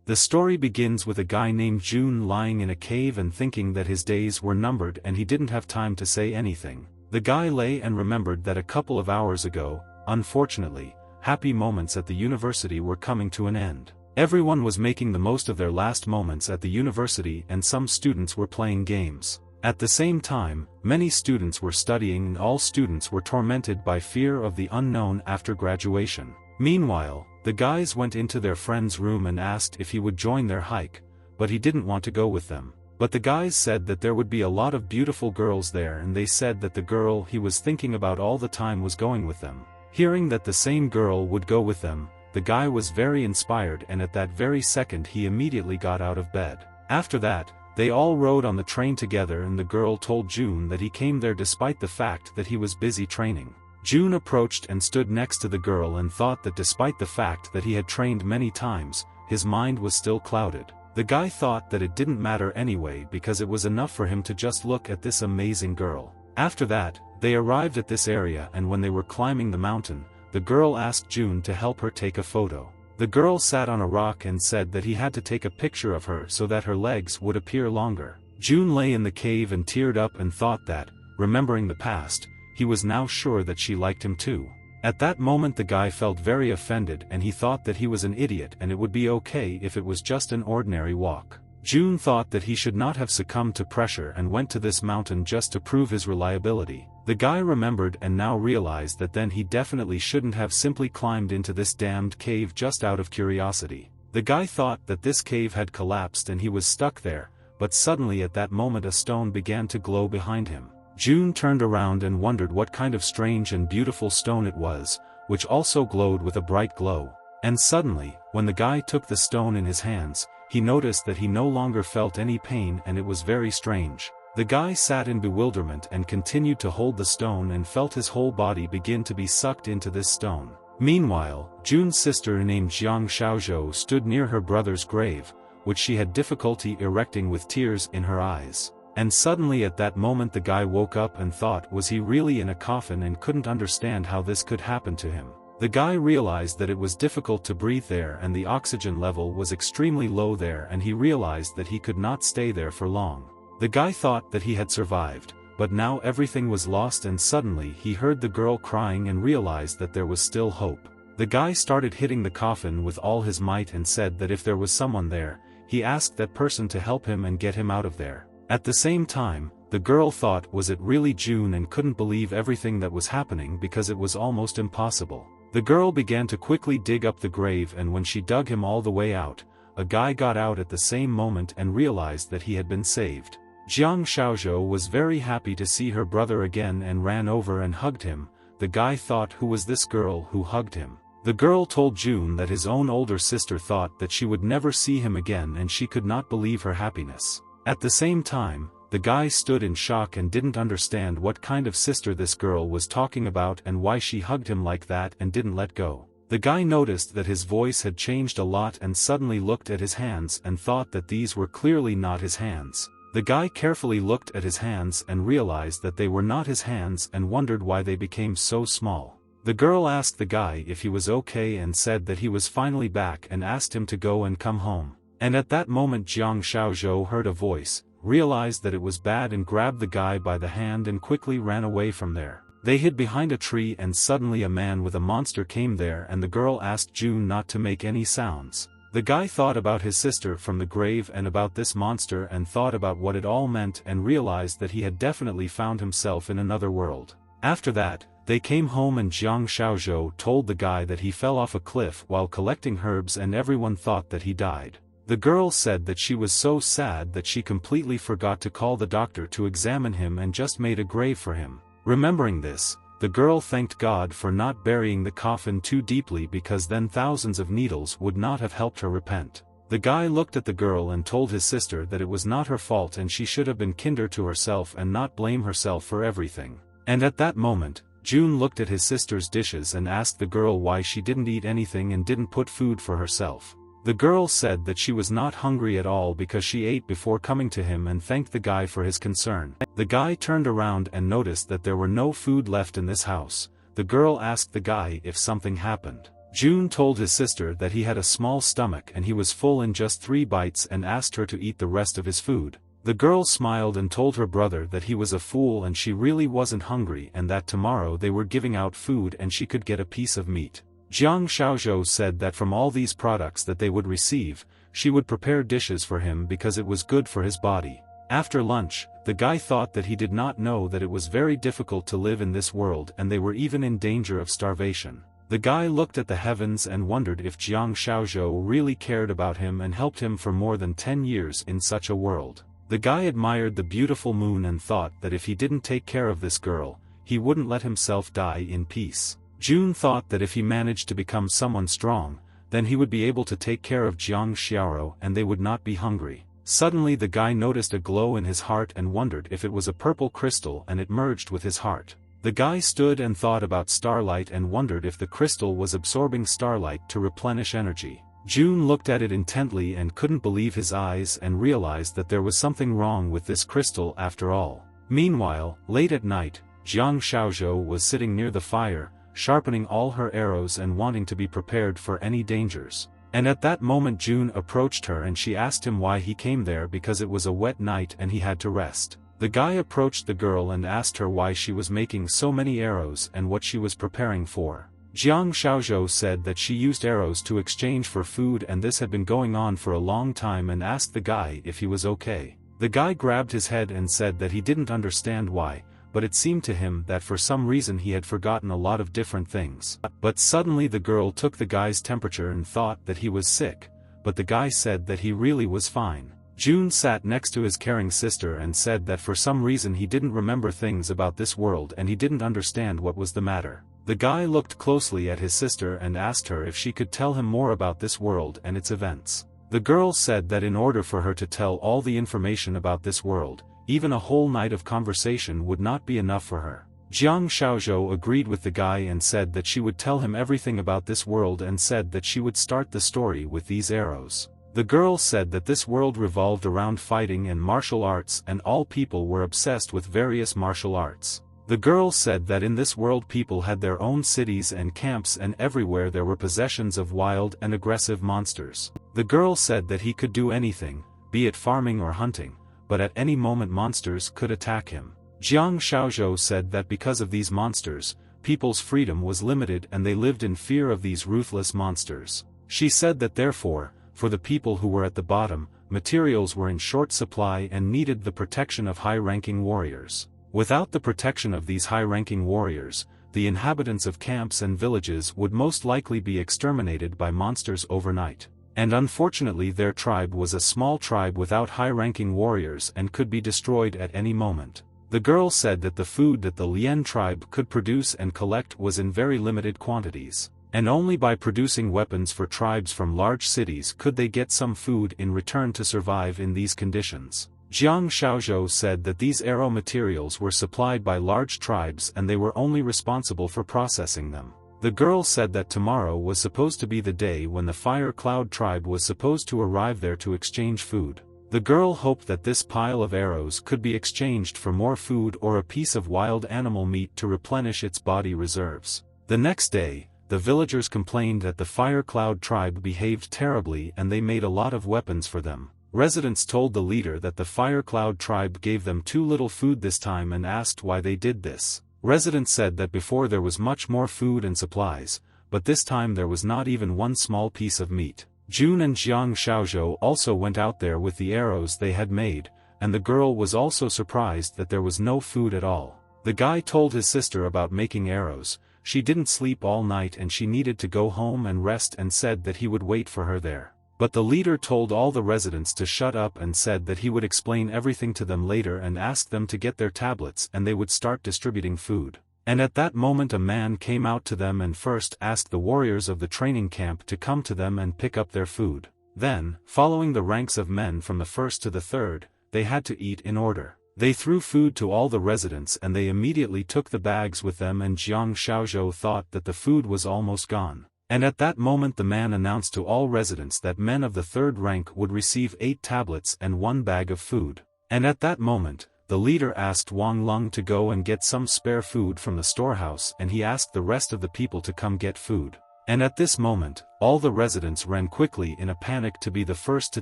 The story begins with a guy named June lying in a cave and thinking that his days were numbered and he didn't have time to say anything. The guy lay and remembered that a couple of hours ago, unfortunately, happy moments at the university were coming to an end. Everyone was making the most of their last moments at the university and some students were playing games. At the same time, many students were studying and all students were tormented by fear of the unknown after graduation. Meanwhile, the guys went into their friend's room and asked if he would join their hike, but he didn't want to go with them. But the guys said that there would be a lot of beautiful girls there and they said that the girl he was thinking about all the time was going with them. Hearing that the same girl would go with them, the guy was very inspired and at that very second he immediately got out of bed. After that, they all rode on the train together and the girl told June that he came there despite the fact that he was busy training. June approached and stood next to the girl and thought that despite the fact that he had trained many times, his mind was still clouded. The guy thought that it didn't matter anyway because it was enough for him to just look at this amazing girl. After that, they arrived at this area and when they were climbing the mountain, the girl asked June to help her take a photo. The girl sat on a rock and said that he had to take a picture of her so that her legs would appear longer. June lay in the cave and teared up and thought that, remembering the past, he was now sure that she liked him too. At that moment the guy felt very offended and he thought that he was an idiot and it would be okay if it was just an ordinary walk. June thought that he should not have succumbed to pressure and went to this mountain just to prove his reliability. The guy remembered and now realized that then he definitely shouldn't have simply climbed into this damned cave just out of curiosity. The guy thought that this cave had collapsed and he was stuck there, but suddenly at that moment a stone began to glow behind him. June turned around and wondered what kind of strange and beautiful stone it was, which also glowed with a bright glow. And suddenly, when the guy took the stone in his hands, he noticed that he no longer felt any pain and it was very strange. The guy sat in bewilderment and continued to hold the stone and felt his whole body begin to be sucked into this stone. Meanwhile, June's sister named Jiang Xiaozhou stood near her brother's grave, which she had difficulty erecting with tears in her eyes. And suddenly at that moment the guy woke up and thought was he really in a coffin and couldn't understand how this could happen to him. The guy realized that it was difficult to breathe there and the oxygen level was extremely low there and he realized that he could not stay there for long. The guy thought that he had survived, but now everything was lost and suddenly he heard the girl crying and realized that there was still hope. The guy started hitting the coffin with all his might and said that if there was someone there, he asked that person to help him and get him out of there. At the same time, the girl thought was it really June and couldn't believe everything that was happening because it was almost impossible. The girl began to quickly dig up the grave and when she dug him all the way out, a guy got out at the same moment and realized that he had been saved. Jiang Xiaozhou was very happy to see her brother again and ran over and hugged him. The guy thought who was this girl who hugged him. The girl told June that his own older sister thought that she would never see him again and she could not believe her happiness. At the same time, the guy stood in shock and didn't understand what kind of sister this girl was talking about and why she hugged him like that and didn't let go. The guy noticed that his voice had changed a lot and suddenly looked at his hands and thought that these were clearly not his hands. The guy carefully looked at his hands and realized that they were not his hands and wondered why they became so small. The girl asked the guy if he was okay and said that he was finally back and asked him to go and come home. And at that moment Jiang Xiaozhou heard a voice, realized that it was bad and grabbed the guy by the hand and quickly ran away from there. They hid behind a tree and suddenly a man with a monster came there and the girl asked June not to make any sounds. The guy thought about his sister from the grave and about this monster and thought about what it all meant and realized that he had definitely found himself in another world. After that, they came home and Jiang Xiaozhou told the guy that he fell off a cliff while collecting herbs and everyone thought that he died. The girl said that she was so sad that she completely forgot to call the doctor to examine him and just made a grave for him. Remembering this, the girl thanked God for not burying the coffin too deeply because then thousands of needles would not have helped her repent. The guy looked at the girl and told his sister that it was not her fault and she should have been kinder to herself and not blame herself for everything. And at that moment, June looked at his sister's dishes and asked the girl why she didn't eat anything and didn't put food for herself. The girl said that she was not hungry at all because she ate before coming to him and thanked the guy for his concern. The guy turned around and noticed that there were no food left in this house. The girl asked the guy if something happened. June told his sister that he had a small stomach and he was full in just 3 bites and asked her to eat the rest of his food. The girl smiled and told her brother that he was a fool and she really wasn't hungry and that tomorrow they were giving out food and she could get a piece of meat. Jiang Xiaozhou said that from all these products that they would receive, she would prepare dishes for him because it was good for his body. After lunch, the guy thought that he did not know that it was very difficult to live in this world and they were even in danger of starvation. The guy looked at the heavens and wondered if Jiang Xiaozhou really cared about him and helped him for more than 10 years in such a world. The guy admired the beautiful moon and thought that if he didn't take care of this girl, he wouldn't let himself die in peace. June thought that if he managed to become someone strong, then he would be able to take care of Jiang Xiaoro and they would not be hungry. Suddenly the guy noticed a glow in his heart and wondered if it was a purple crystal and it merged with his heart. The guy stood and thought about starlight and wondered if the crystal was absorbing starlight to replenish energy. June looked at it intently and couldn't believe his eyes and realized that there was something wrong with this crystal after all. Meanwhile, late at night, Jiang Xiaozhou was sitting near the fire, sharpening all her arrows and wanting to be prepared for any dangers. And at that moment June approached her and she asked him why he came there because it was a wet night and he had to rest. The guy approached the girl and asked her why she was making so many arrows and what she was preparing for. Jiang Xiaozhou said that she used arrows to exchange for food and this had been going on for a long time and asked the guy if he was okay. The guy grabbed his head and said that he didn't understand why, but it seemed to him that for some reason he had forgotten a lot of different things. But suddenly the girl took the guy's temperature and thought that he was sick, but the guy said that he really was fine. June sat next to his caring sister and said that for some reason he didn't remember things about this world and he didn't understand what was the matter. The guy looked closely at his sister and asked her if she could tell him more about this world and its events. The girl said that in order for her to tell all the information about this world, even a whole night of conversation would not be enough for her. Jiang Xiaozhou agreed with the guy and said that she would tell him everything about this world and said that she would start the story with these arrows. The girl said that this world revolved around fighting and martial arts and all people were obsessed with various martial arts. The girl said that in this world people had their own cities and camps and everywhere there were possessions of wild and aggressive monsters. The girl said that he could do anything, be it farming or hunting, but at any moment monsters could attack him. Jiang Xiaozhou said that because of these monsters, people's freedom was limited and they lived in fear of these ruthless monsters. She said that therefore, for the people who were at the bottom, materials were in short supply and needed the protection of high-ranking warriors. Without the protection of these high-ranking warriors, the inhabitants of camps and villages would most likely be exterminated by monsters overnight. And unfortunately their tribe was a small tribe without high-ranking warriors and could be destroyed at any moment. The girl said that the food that the Lien tribe could produce and collect was in very limited quantities, and only by producing weapons for tribes from large cities could they get some food in return to survive in these conditions. Jiang Xiaozhou said that these arrow materials were supplied by large tribes and they were only responsible for processing them. The girl said that tomorrow was supposed to be the day when the Fire Cloud tribe was supposed to arrive there to exchange food. The girl hoped that this pile of arrows could be exchanged for more food or a piece of wild animal meat to replenish its body reserves. The next day, the villagers complained that the Fire Cloud tribe behaved terribly and they made a lot of weapons for them. Residents told the leader that the Fire Cloud tribe gave them too little food this time and asked why they did this. Residents said that before there was much more food and supplies, but this time there was not even one small piece of meat. June and Jiang Xiaozhou also went out there with the arrows they had made, and the girl was also surprised that there was no food at all. The guy told his sister about making arrows. She didn't sleep all night and she needed to go home and rest and said that he would wait for her there. But the leader told all the residents to shut up and said that he would explain everything to them later and asked them to get their tablets and they would start distributing food. And at that moment a man came out to them and first asked the warriors of the training camp to come to them and pick up their food. Then, following the ranks of men from the first to the third, they had to eat in order. They threw food to all the residents and they immediately took the bags with them and Jiang Xiaozhou thought that the food was almost gone. And at that moment the man announced to all residents that men of the third rank would receive 8 tablets and 1 bag of food. And at that moment, the leader asked Wang Lung to go and get some spare food from the storehouse and he asked the rest of the people to come get food. And at this moment, all the residents ran quickly in a panic to be the first to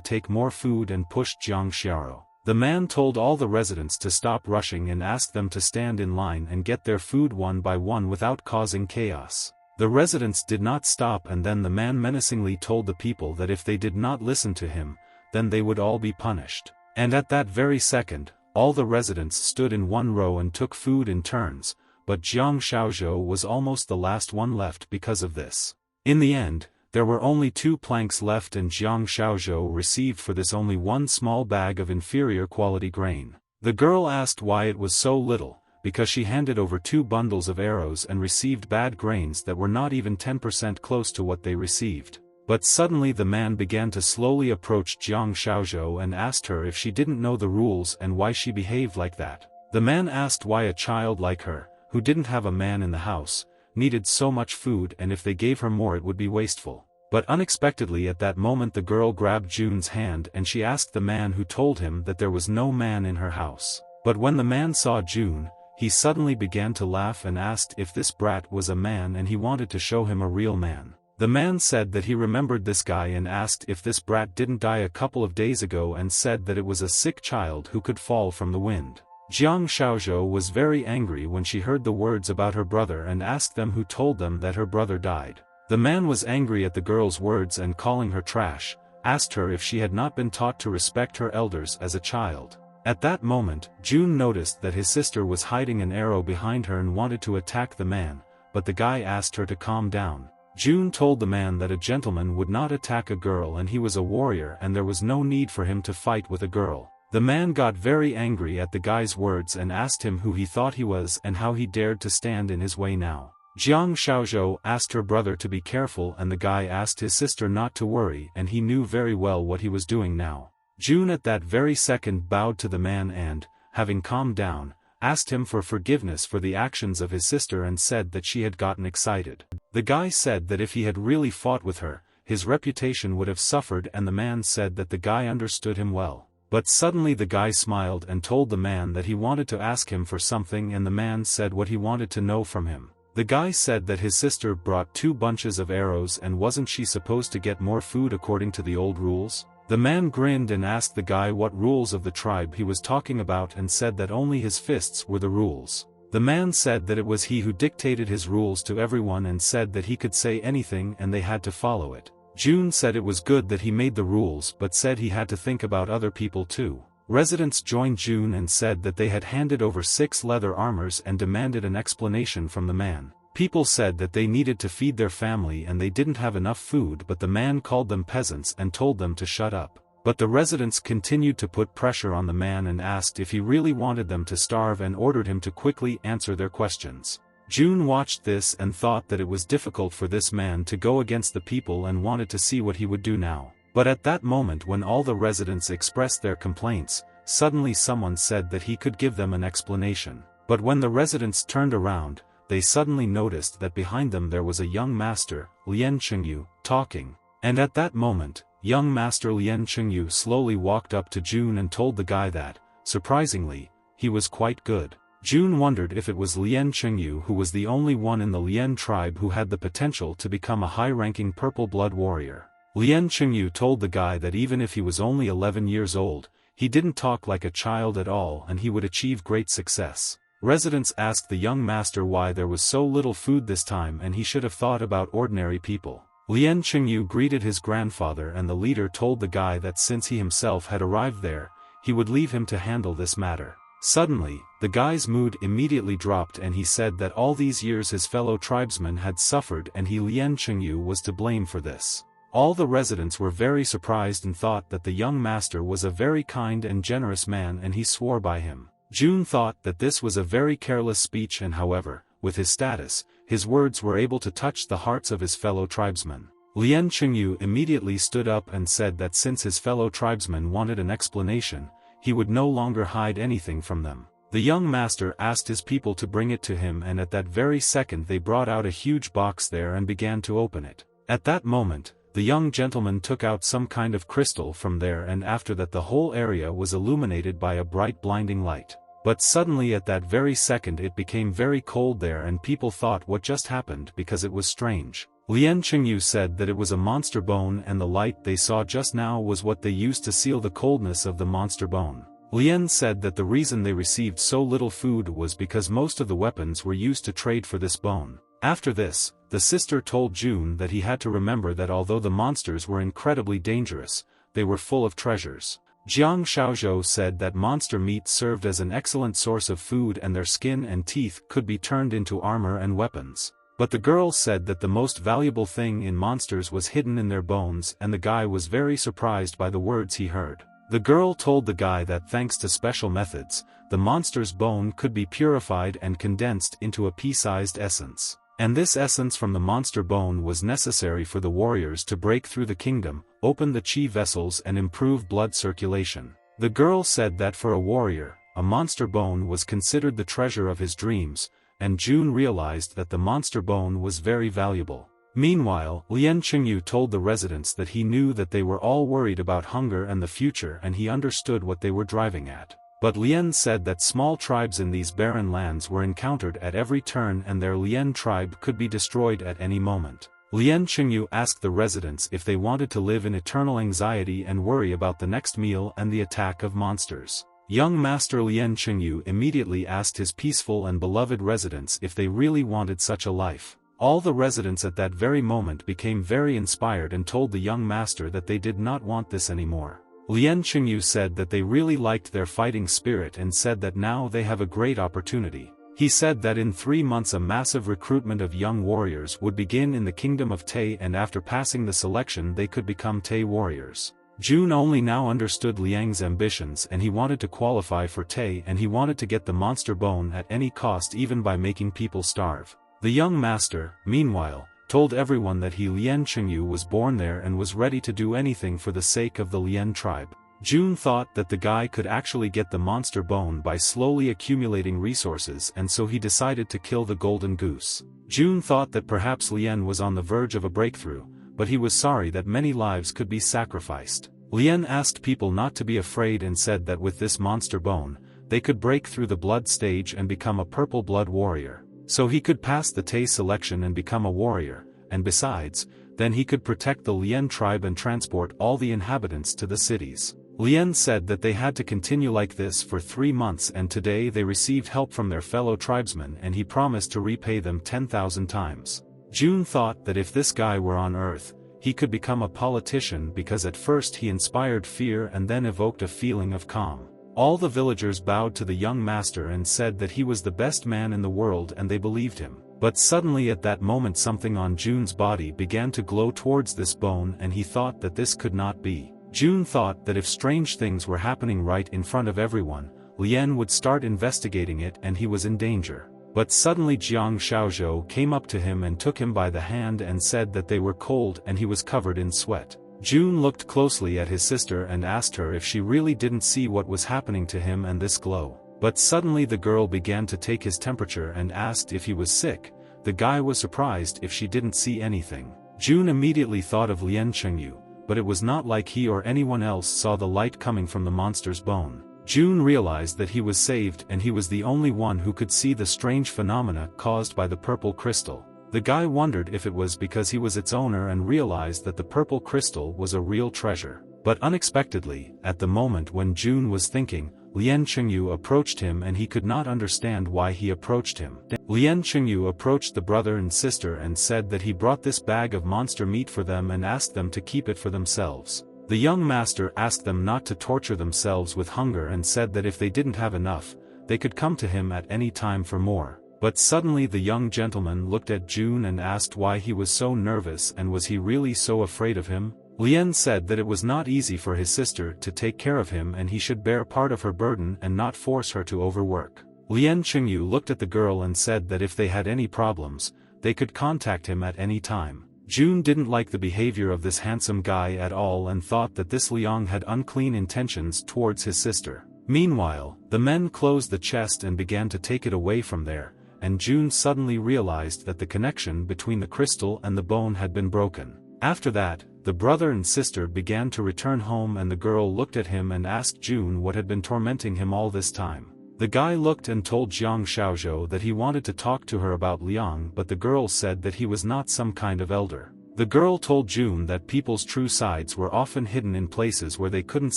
take more food and pushed Jiang Xiao. The man told all the residents to stop rushing and asked them to stand in line and get their food one by one without causing chaos. The residents did not stop, and then the man menacingly told the people that if they did not listen to him, then they would all be punished. And at that very second, all the residents stood in one row and took food in turns, but Jiang Xiaozhou was almost the last one left because of this. In the end, there were only 2 planks left, and Jiang Xiaozhou received for this only one small bag of inferior quality grain. The girl asked why it was so little, because she handed over 2 bundles of arrows and received bad grains that were not even 10% close to what they received. But suddenly the man began to slowly approach Jiang Xiaozhou and asked her if she didn't know the rules and why she behaved like that. The man asked why a child like her, who didn't have a man in the house, needed so much food, and if they gave her more it would be wasteful. But unexpectedly at that moment the girl grabbed Jun's hand and she asked the man, who told him that there was no man in her house. But when the man saw Jun, he suddenly began to laugh and asked if this brat was a man, and he wanted to show him a real man. The man said that he remembered this guy and asked if this brat didn't die a couple of days ago, and said that it was a sick child who could fall from the wind. Jiang Xiaozhou was very angry when she heard the words about her brother and asked them who told them that her brother died. The man was angry at the girl's words and, calling her trash, asked her if she had not been taught to respect her elders as a child. At that moment, Jun noticed that his sister was hiding an arrow behind her and wanted to attack the man, but the guy asked her to calm down. Jun told the man that a gentleman would not attack a girl and he was a warrior and there was no need for him to fight with a girl. The man got very angry at the guy's words and asked him who he thought he was and how he dared to stand in his way now. Jiang Xiaozhou asked her brother to be careful and the guy asked his sister not to worry, and he knew very well what he was doing now. Jun at that very second bowed to the man and, having calmed down, asked him for forgiveness for the actions of his sister and said that she had gotten excited. The guy said that if he had really fought with her, his reputation would have suffered, and the man said that the guy understood him well. But suddenly the guy smiled and told the man that he wanted to ask him for something, and the man said what he wanted to know from him. The guy said that his sister brought 2 bunches of arrows and wasn't she supposed to get more food according to the old rules? The man grinned and asked the guy what rules of the tribe he was talking about and said that only his fists were the rules. The man said that it was he who dictated his rules to everyone and said that he could say anything and they had to follow it. Jun said it was good that he made the rules, but said he had to think about other people too. Residents joined Jun and said that they had handed over 6 leather armors and demanded an explanation from the man. People said that they needed to feed their family and they didn't have enough food, but the man called them peasants and told them to shut up. But the residents continued to put pressure on the man and asked if he really wanted them to starve and ordered him to quickly answer their questions. Jun watched this and thought that it was difficult for this man to go against the people and wanted to see what he would do now. But at that moment, when all the residents expressed their complaints, suddenly someone said that he could give them an explanation. But when the residents turned around, they suddenly noticed that behind them there was a young master, Lian Chengyu, talking. And at that moment, young master Lian Chengyu slowly walked up to Jun and told the guy that, surprisingly, he was quite good. Jun wondered if it was Lian Chengyu who was the only one in the Lian tribe who had the potential to become a high-ranking purple blood warrior. Lian Chengyu told the guy that even if he was only 11 years old, he didn't talk like a child at all and he would achieve great success. Residents asked the young master why there was so little food this time and he should have thought about ordinary people. Lian Chengyu greeted his grandfather and the leader told the guy that since he himself had arrived there, he would leave him to handle this matter. Suddenly, the guy's mood immediately dropped and he said that all these years his fellow tribesmen had suffered and he, Lian Chengyu, was to blame for this. All the residents were very surprised and thought that the young master was a very kind and generous man and he swore by him. Jun thought that this was a very careless speech, and however, with his status, his words were able to touch the hearts of his fellow tribesmen. Lian Chengyu immediately stood up and said that since his fellow tribesmen wanted an explanation, he would no longer hide anything from them. The young master asked his people to bring it to him, and at that very second they brought out a huge box there and began to open it. At that moment, the young gentleman took out some kind of crystal from there, and after that the whole area was illuminated by a bright blinding light. But suddenly at that very second it became very cold there and people thought what just happened because it was strange. Lien Qingyu said that it was a monster bone and the light they saw just now was what they used to seal the coldness of the monster bone. Lien said that the reason they received so little food was because most of the weapons were used to trade for this bone. After this, the sister told June that he had to remember that although the monsters were incredibly dangerous, they were full of treasures. Jiang Xiaozhou said that monster meat served as an excellent source of food and their skin and teeth could be turned into armor and weapons. But the girl said that the most valuable thing in monsters was hidden in their bones, and the guy was very surprised by the words he heard. The girl told the guy that thanks to special methods, the monster's bone could be purified and condensed into a pea-sized essence. And this essence from the monster bone was necessary for the warriors to break through the kingdom, open the chi vessels and improve blood circulation. The girl said that for a warrior, a monster bone was considered the treasure of his dreams, and June realized that the monster bone was very valuable. Meanwhile, Lien Qingyu told the residents that he knew that they were all worried about hunger and the future and he understood what they were driving at. But Lien said that small tribes in these barren lands were encountered at every turn and their Lien tribe could be destroyed at any moment. Lien Qingyu asked the residents if they wanted to live in eternal anxiety and worry about the next meal and the attack of monsters. Young Master Lien Qingyu immediately asked his peaceful and beloved residents if they really wanted such a life. All the residents at that very moment became very inspired and told the young master that they did not want this anymore. Lien Qingyu said that they really liked their fighting spirit and said that now they have a great opportunity. He said that in 3 months a massive recruitment of young warriors would begin in the kingdom of Tay, and after passing the selection they could become Tay warriors. June only now understood Liang's ambitions and he wanted to qualify for Tay and he wanted to get the monster bone at any cost, even by making people starve. The young master, meanwhile, told everyone that he Lien Qingyu was born there and was ready to do anything for the sake of the Lien tribe. June thought that the guy could actually get the monster bone by slowly accumulating resources, and so he decided to kill the golden goose. June thought that perhaps Lien was on the verge of a breakthrough, but he was sorry that many lives could be sacrificed. Lien asked people not to be afraid and said that with this monster bone, they could break through the blood stage and become a purple blood warrior. So he could pass the Tay selection and become a warrior, and besides, then he could protect the Lien tribe and transport all the inhabitants to the cities. Lien said that they had to continue like this for 3 months, and today they received help from their fellow tribesmen and he promised to repay them 10,000 times. June thought that if this guy were on Earth, he could become a politician because at first he inspired fear and then evoked a feeling of calm. All the villagers bowed to the young master and said that he was the best man in the world and they believed him. But suddenly at that moment something on June's body began to glow towards this bone and he thought that this could not be. June thought that if strange things were happening right in front of everyone, Lien would start investigating it and he was in danger. But suddenly Jiang Xiaozhou came up to him and took him by the hand and said that they were cold and he was covered in sweat. June looked closely at his sister and asked her if she really didn't see what was happening to him and this glow. But suddenly the girl began to take his temperature and asked if he was sick. The guy was surprised if she didn't see anything. June immediately thought of Lien Qingyu, but it was not like he or anyone else saw the light coming from the monster's bone. June realized that he was saved and he was the only one who could see the strange phenomena caused by the purple crystal. The guy wondered if it was because he was its owner and realized that the purple crystal was a real treasure. But unexpectedly, at the moment when June was thinking, Lien Qingyu approached him and he could not understand why he approached him. Lien Qingyu approached the brother and sister and said that he brought this bag of monster meat for them and asked them to keep it for themselves. The young master asked them not to torture themselves with hunger and said that if they didn't have enough, they could come to him at any time for more. But suddenly the young gentleman looked at June and asked why he was so nervous and was he really so afraid of him? Lien said that it was not easy for his sister to take care of him and he should bear part of her burden and not force her to overwork. Lien Qingyu looked at the girl and said that if they had any problems, they could contact him at any time. June didn't like the behavior of this handsome guy at all and thought that this Liang had unclean intentions towards his sister. Meanwhile, the men closed the chest and began to take it away from there, and June suddenly realized that the connection between the crystal and the bone had been broken. After that, the brother and sister began to return home and the girl looked at him and asked June what had been tormenting him all this time. The guy looked and told Jiang Xiaozhou that he wanted to talk to her about Liang, but the girl said that he was not some kind of elder. The girl told June that people's true sides were often hidden in places where they couldn't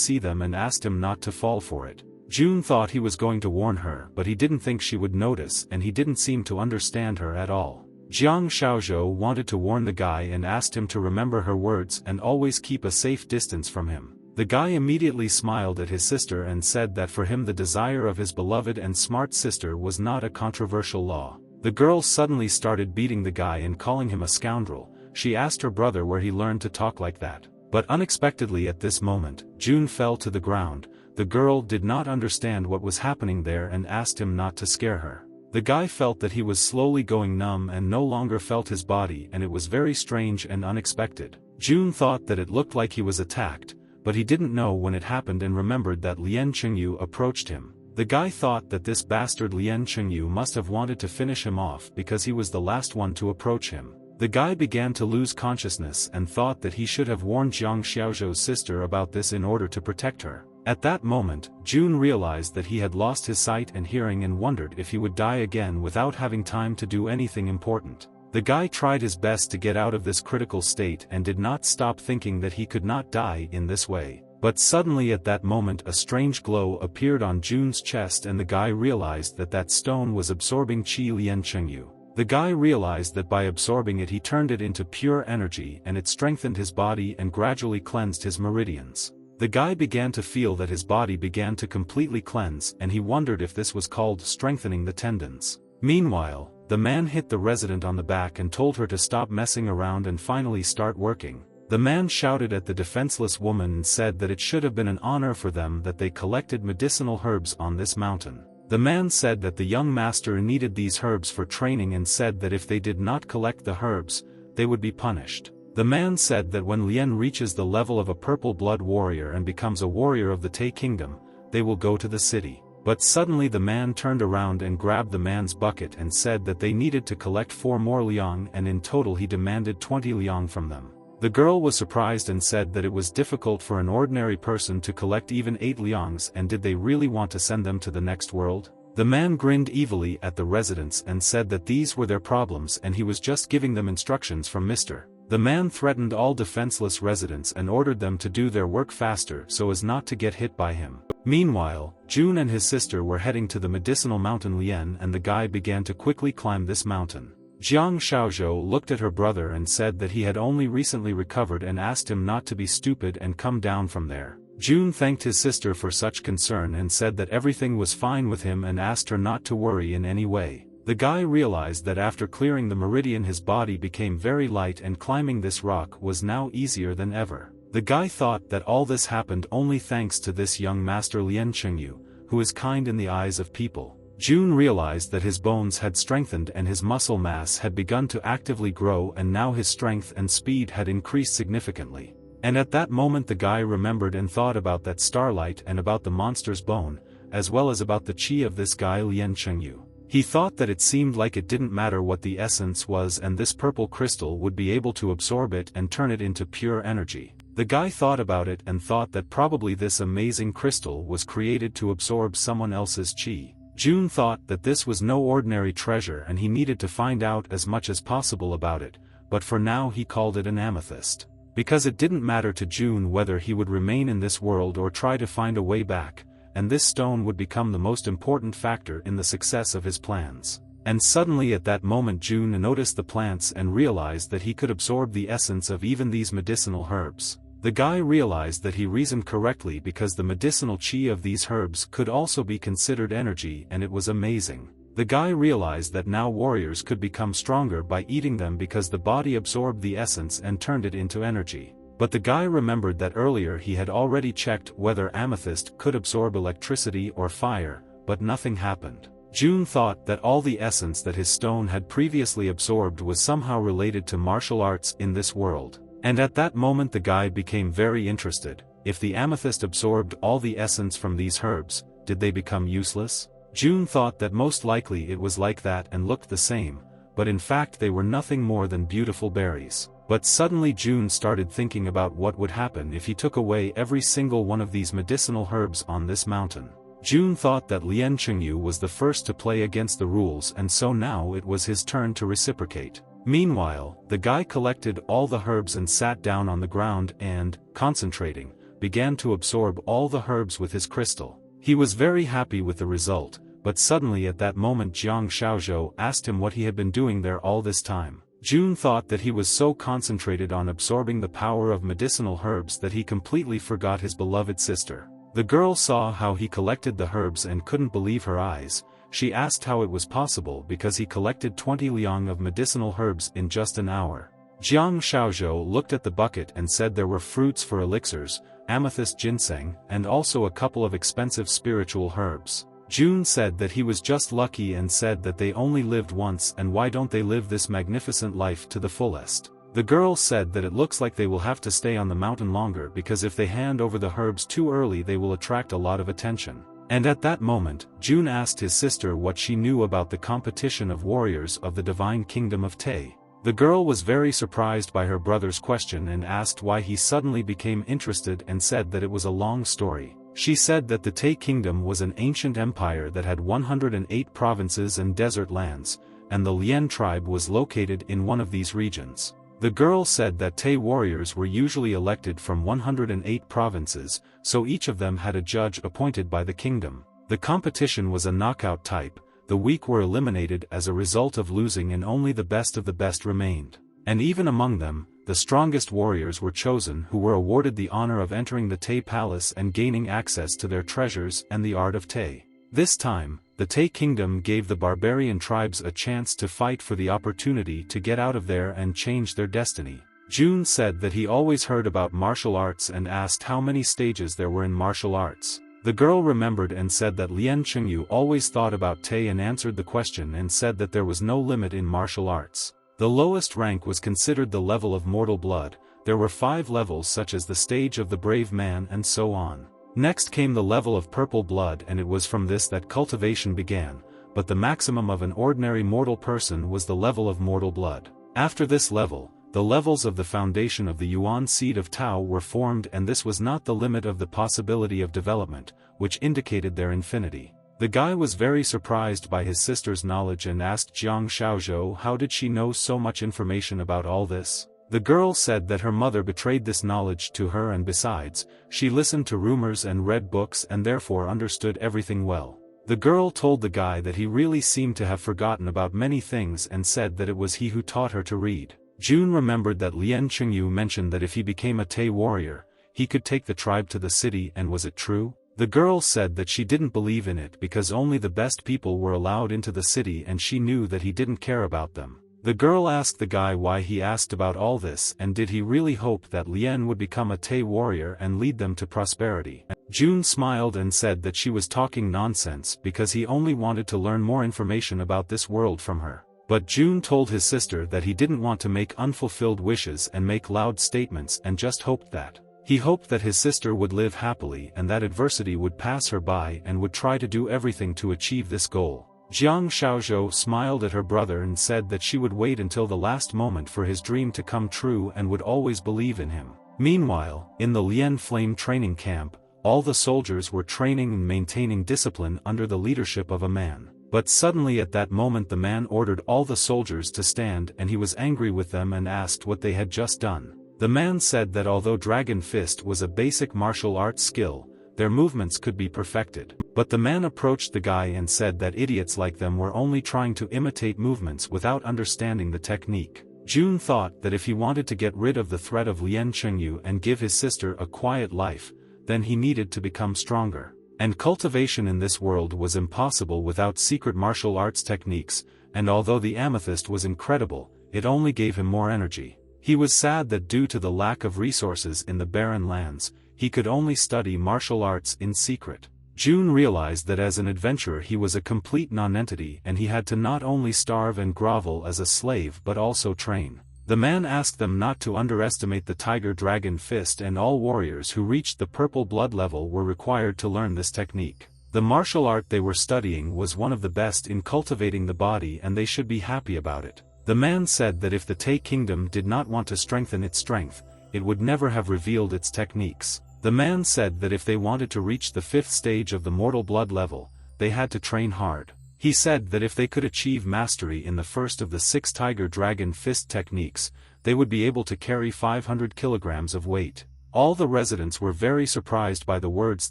see them and asked him not to fall for it. June thought he was going to warn her, but he didn't think she would notice, and he didn't seem to understand her at all. Jiang Xiaozhou wanted to warn the guy and asked him to remember her words and always keep a safe distance from him. The guy immediately smiled at his sister and said that for him the desire of his beloved and smart sister was not a controversial law. The girl suddenly started beating the guy and calling him a scoundrel. She asked her brother where he learned to talk like that. But unexpectedly at this moment, June fell to the ground. The girl did not understand what was happening there and asked him not to scare her. The guy felt that he was slowly going numb and no longer felt his body, and it was very strange and unexpected. June thought that it looked like he was attacked, but he didn't know when it happened and remembered that Lien Chengyu approached him. The guy thought that this bastard Lien Chengyu must have wanted to finish him off because he was the last one to approach him. The guy began to lose consciousness and thought that he should have warned Jiang Xiaozhou's sister about this in order to protect her. At that moment, June realized that he had lost his sight and hearing and wondered if he would die again without having time to do anything important. The guy tried his best to get out of this critical state and did not stop thinking that he could not die in this way. But suddenly at that moment a strange glow appeared on June's chest and the guy realized that that stone was absorbing Qi Lien Chengyu. The guy realized that by absorbing it he turned it into pure energy and it strengthened his body and gradually cleansed his meridians. The guy began to feel that his body began to completely cleanse and he wondered if this was called strengthening the tendons. Meanwhile, the man hit the resident on the back and told her to stop messing around and finally start working. The man shouted at the defenseless woman and said that it should have been an honor for them that they collected medicinal herbs on this mountain. The man said that the young master needed these herbs for training and said that if they did not collect the herbs, they would be punished. The man said that when Lien reaches the level of a purple blood warrior and becomes a warrior of the Tai Kingdom, they will go to the city. But suddenly the man turned around and grabbed the man's bucket and said that they needed to collect 4 more liang and in total he demanded 20 liang from them. The girl was surprised and said that it was difficult for an ordinary person to collect even 8 liangs and did they really want to send them to the next world? The man grinned evilly at the residents and said that these were their problems and he was just giving them instructions from Mr. The man threatened all defenseless residents and ordered them to do their work faster so as not to get hit by him. Meanwhile, June and his sister were heading to the medicinal mountain Lien and the guy began to quickly climb this mountain. Jiang Xiaozhou looked at her brother and said that he had only recently recovered and asked him not to be stupid and come down from there. June thanked his sister for such concern and said that everything was fine with him and asked her not to worry in any way. The guy realized that after clearing the meridian his body became very light and climbing this rock was now easier than ever. The guy thought that all this happened only thanks to this young master Lien Chengyu, who is kind in the eyes of people. June realized that his bones had strengthened and his muscle mass had begun to actively grow and now his strength and speed had increased significantly. And at that moment the guy remembered and thought about that starlight and about the monster's bone, as well as about the qi of this guy Lien Chengyu. He thought that it seemed like it didn't matter what the essence was and this purple crystal would be able to absorb it and turn it into pure energy. The guy thought about it and thought that probably this amazing crystal was created to absorb someone else's qi. June thought that this was no ordinary treasure and he needed to find out as much as possible about it, but for now he called it an amethyst. Because it didn't matter to June whether he would remain in this world or try to find a way back, and this stone would become the most important factor in the success of his plans. And suddenly at that moment June noticed the plants and realized that he could absorb the essence of even these medicinal herbs. The guy realized that he reasoned correctly because the medicinal qi of these herbs could also be considered energy and it was amazing. The guy realized that now warriors could become stronger by eating them because the body absorbed the essence and turned it into energy. But the guy remembered that earlier he had already checked whether amethyst could absorb electricity or fire, but nothing happened. June thought that all the essence that his stone had previously absorbed was somehow related to martial arts in this world. And at that moment the guy became very interested. If the amethyst absorbed all the essence from these herbs, did they become useless? June thought that most likely it was like that and looked the same, but in fact they were nothing more than beautiful berries. But suddenly June started thinking about what would happen if he took away every single one of these medicinal herbs on this mountain. June thought that Lien Chengyu was the first to play against the rules, and so now it was his turn to reciprocate. Meanwhile, the guy collected all the herbs and sat down on the ground and, concentrating, began to absorb all the herbs with his crystal. He was very happy with the result, but suddenly at that moment Jiang Shaozhou asked him what he had been doing there all this time. June thought that he was so concentrated on absorbing the power of medicinal herbs that he completely forgot his beloved sister. The girl saw how he collected the herbs and couldn't believe her eyes. She asked how it was possible because he collected 20 liang of medicinal herbs in just an hour. Jiang Shaozhou looked at the bucket and said there were fruits for elixirs, amethyst ginseng, and also a couple of expensive spiritual herbs. June said that he was just lucky and said that they only lived once, and why don't they live this magnificent life to the fullest. The girl said that it looks like they will have to stay on the mountain longer because if they hand over the herbs too early they will attract a lot of attention. And at that moment, June asked his sister what she knew about the competition of warriors of the divine kingdom of Tay. The girl was very surprised by her brother's question and asked why he suddenly became interested and said that it was a long story. She said that the Tay kingdom was an ancient empire that had 108 provinces and desert lands, and the Lien tribe was located in one of these regions. The girl said that Tay warriors were usually elected from 108 provinces, so each of them had a judge appointed by the kingdom. The competition was a knockout type, the weak were eliminated as a result of losing and only the best of the best remained. And even among them, the strongest warriors were chosen who were awarded the honor of entering the Tay palace and gaining access to their treasures and the art of Tay. This time, the Tay kingdom gave the barbarian tribes a chance to fight for the opportunity to get out of there and change their destiny. June said that he always heard about martial arts and asked how many stages there were in martial arts. The girl remembered and said that Lien Chengyu always thought about Tay and answered the question and said that there was no limit in martial arts. The lowest rank was considered the level of mortal blood. There were 5 levels such as the stage of the brave man and so on. Next came the level of purple blood, and it was from this that cultivation began, but the maximum of an ordinary mortal person was the level of mortal blood. After this level, the levels of the foundation of the Yuan seed of Tao were formed, and this was not the limit of the possibility of development, which indicated their infinity. The guy was very surprised by his sister's knowledge and asked Jiang Shaozhou how did she know so much information about all this. The girl said that her mother betrayed this knowledge to her, and besides, she listened to rumors and read books and therefore understood everything well. The girl told the guy that he really seemed to have forgotten about many things and said that it was he who taught her to read. June remembered that Lien Chengyu mentioned that if he became a Tay warrior, he could take the tribe to the city, and was it true? The girl said that she didn't believe in it because only the best people were allowed into the city and she knew that he didn't care about them. The girl asked the guy why he asked about all this and did he really hope that Lien would become a Tay warrior and lead them to prosperity. June smiled and said that she was talking nonsense because he only wanted to learn more information about this world from her. But June told his sister that he didn't want to make unfulfilled wishes and make loud statements and just hoped that. He hoped that his sister would live happily and that adversity would pass her by and would try to do everything to achieve this goal. Jiang Shaozhou smiled at her brother and said that she would wait until the last moment for his dream to come true and would always believe in him. Meanwhile, in the Lien Flame training camp, all the soldiers were training and maintaining discipline under the leadership of a man. But suddenly at that moment the man ordered all the soldiers to stand, and he was angry with them and asked what they had just done. The man said that although Dragon Fist was a basic martial arts skill, their movements could be perfected. But the man approached the guy and said that idiots like them were only trying to imitate movements without understanding the technique. June thought that if he wanted to get rid of the threat of Lien Chengyu and give his sister a quiet life, then he needed to become stronger. And cultivation in this world was impossible without secret martial arts techniques, and although the amethyst was incredible, it only gave him more energy. He was sad that due to the lack of resources in the barren lands, he could only study martial arts in secret. June realized that as an adventurer he was a complete nonentity and he had to not only starve and grovel as a slave but also train. The man asked them not to underestimate the Tiger Dragon Fist, and all warriors who reached the purple blood level were required to learn this technique. The martial art they were studying was one of the best in cultivating the body and they should be happy about it. The man said that if the Tay kingdom did not want to strengthen its strength, it would never have revealed its techniques. The man said that if they wanted to reach the 5th stage of the mortal blood level, they had to train hard. He said that if they could achieve mastery in the first of the 6 Tiger Dragon Fist techniques, they would be able to carry 500 kilograms of weight. All the residents were very surprised by the words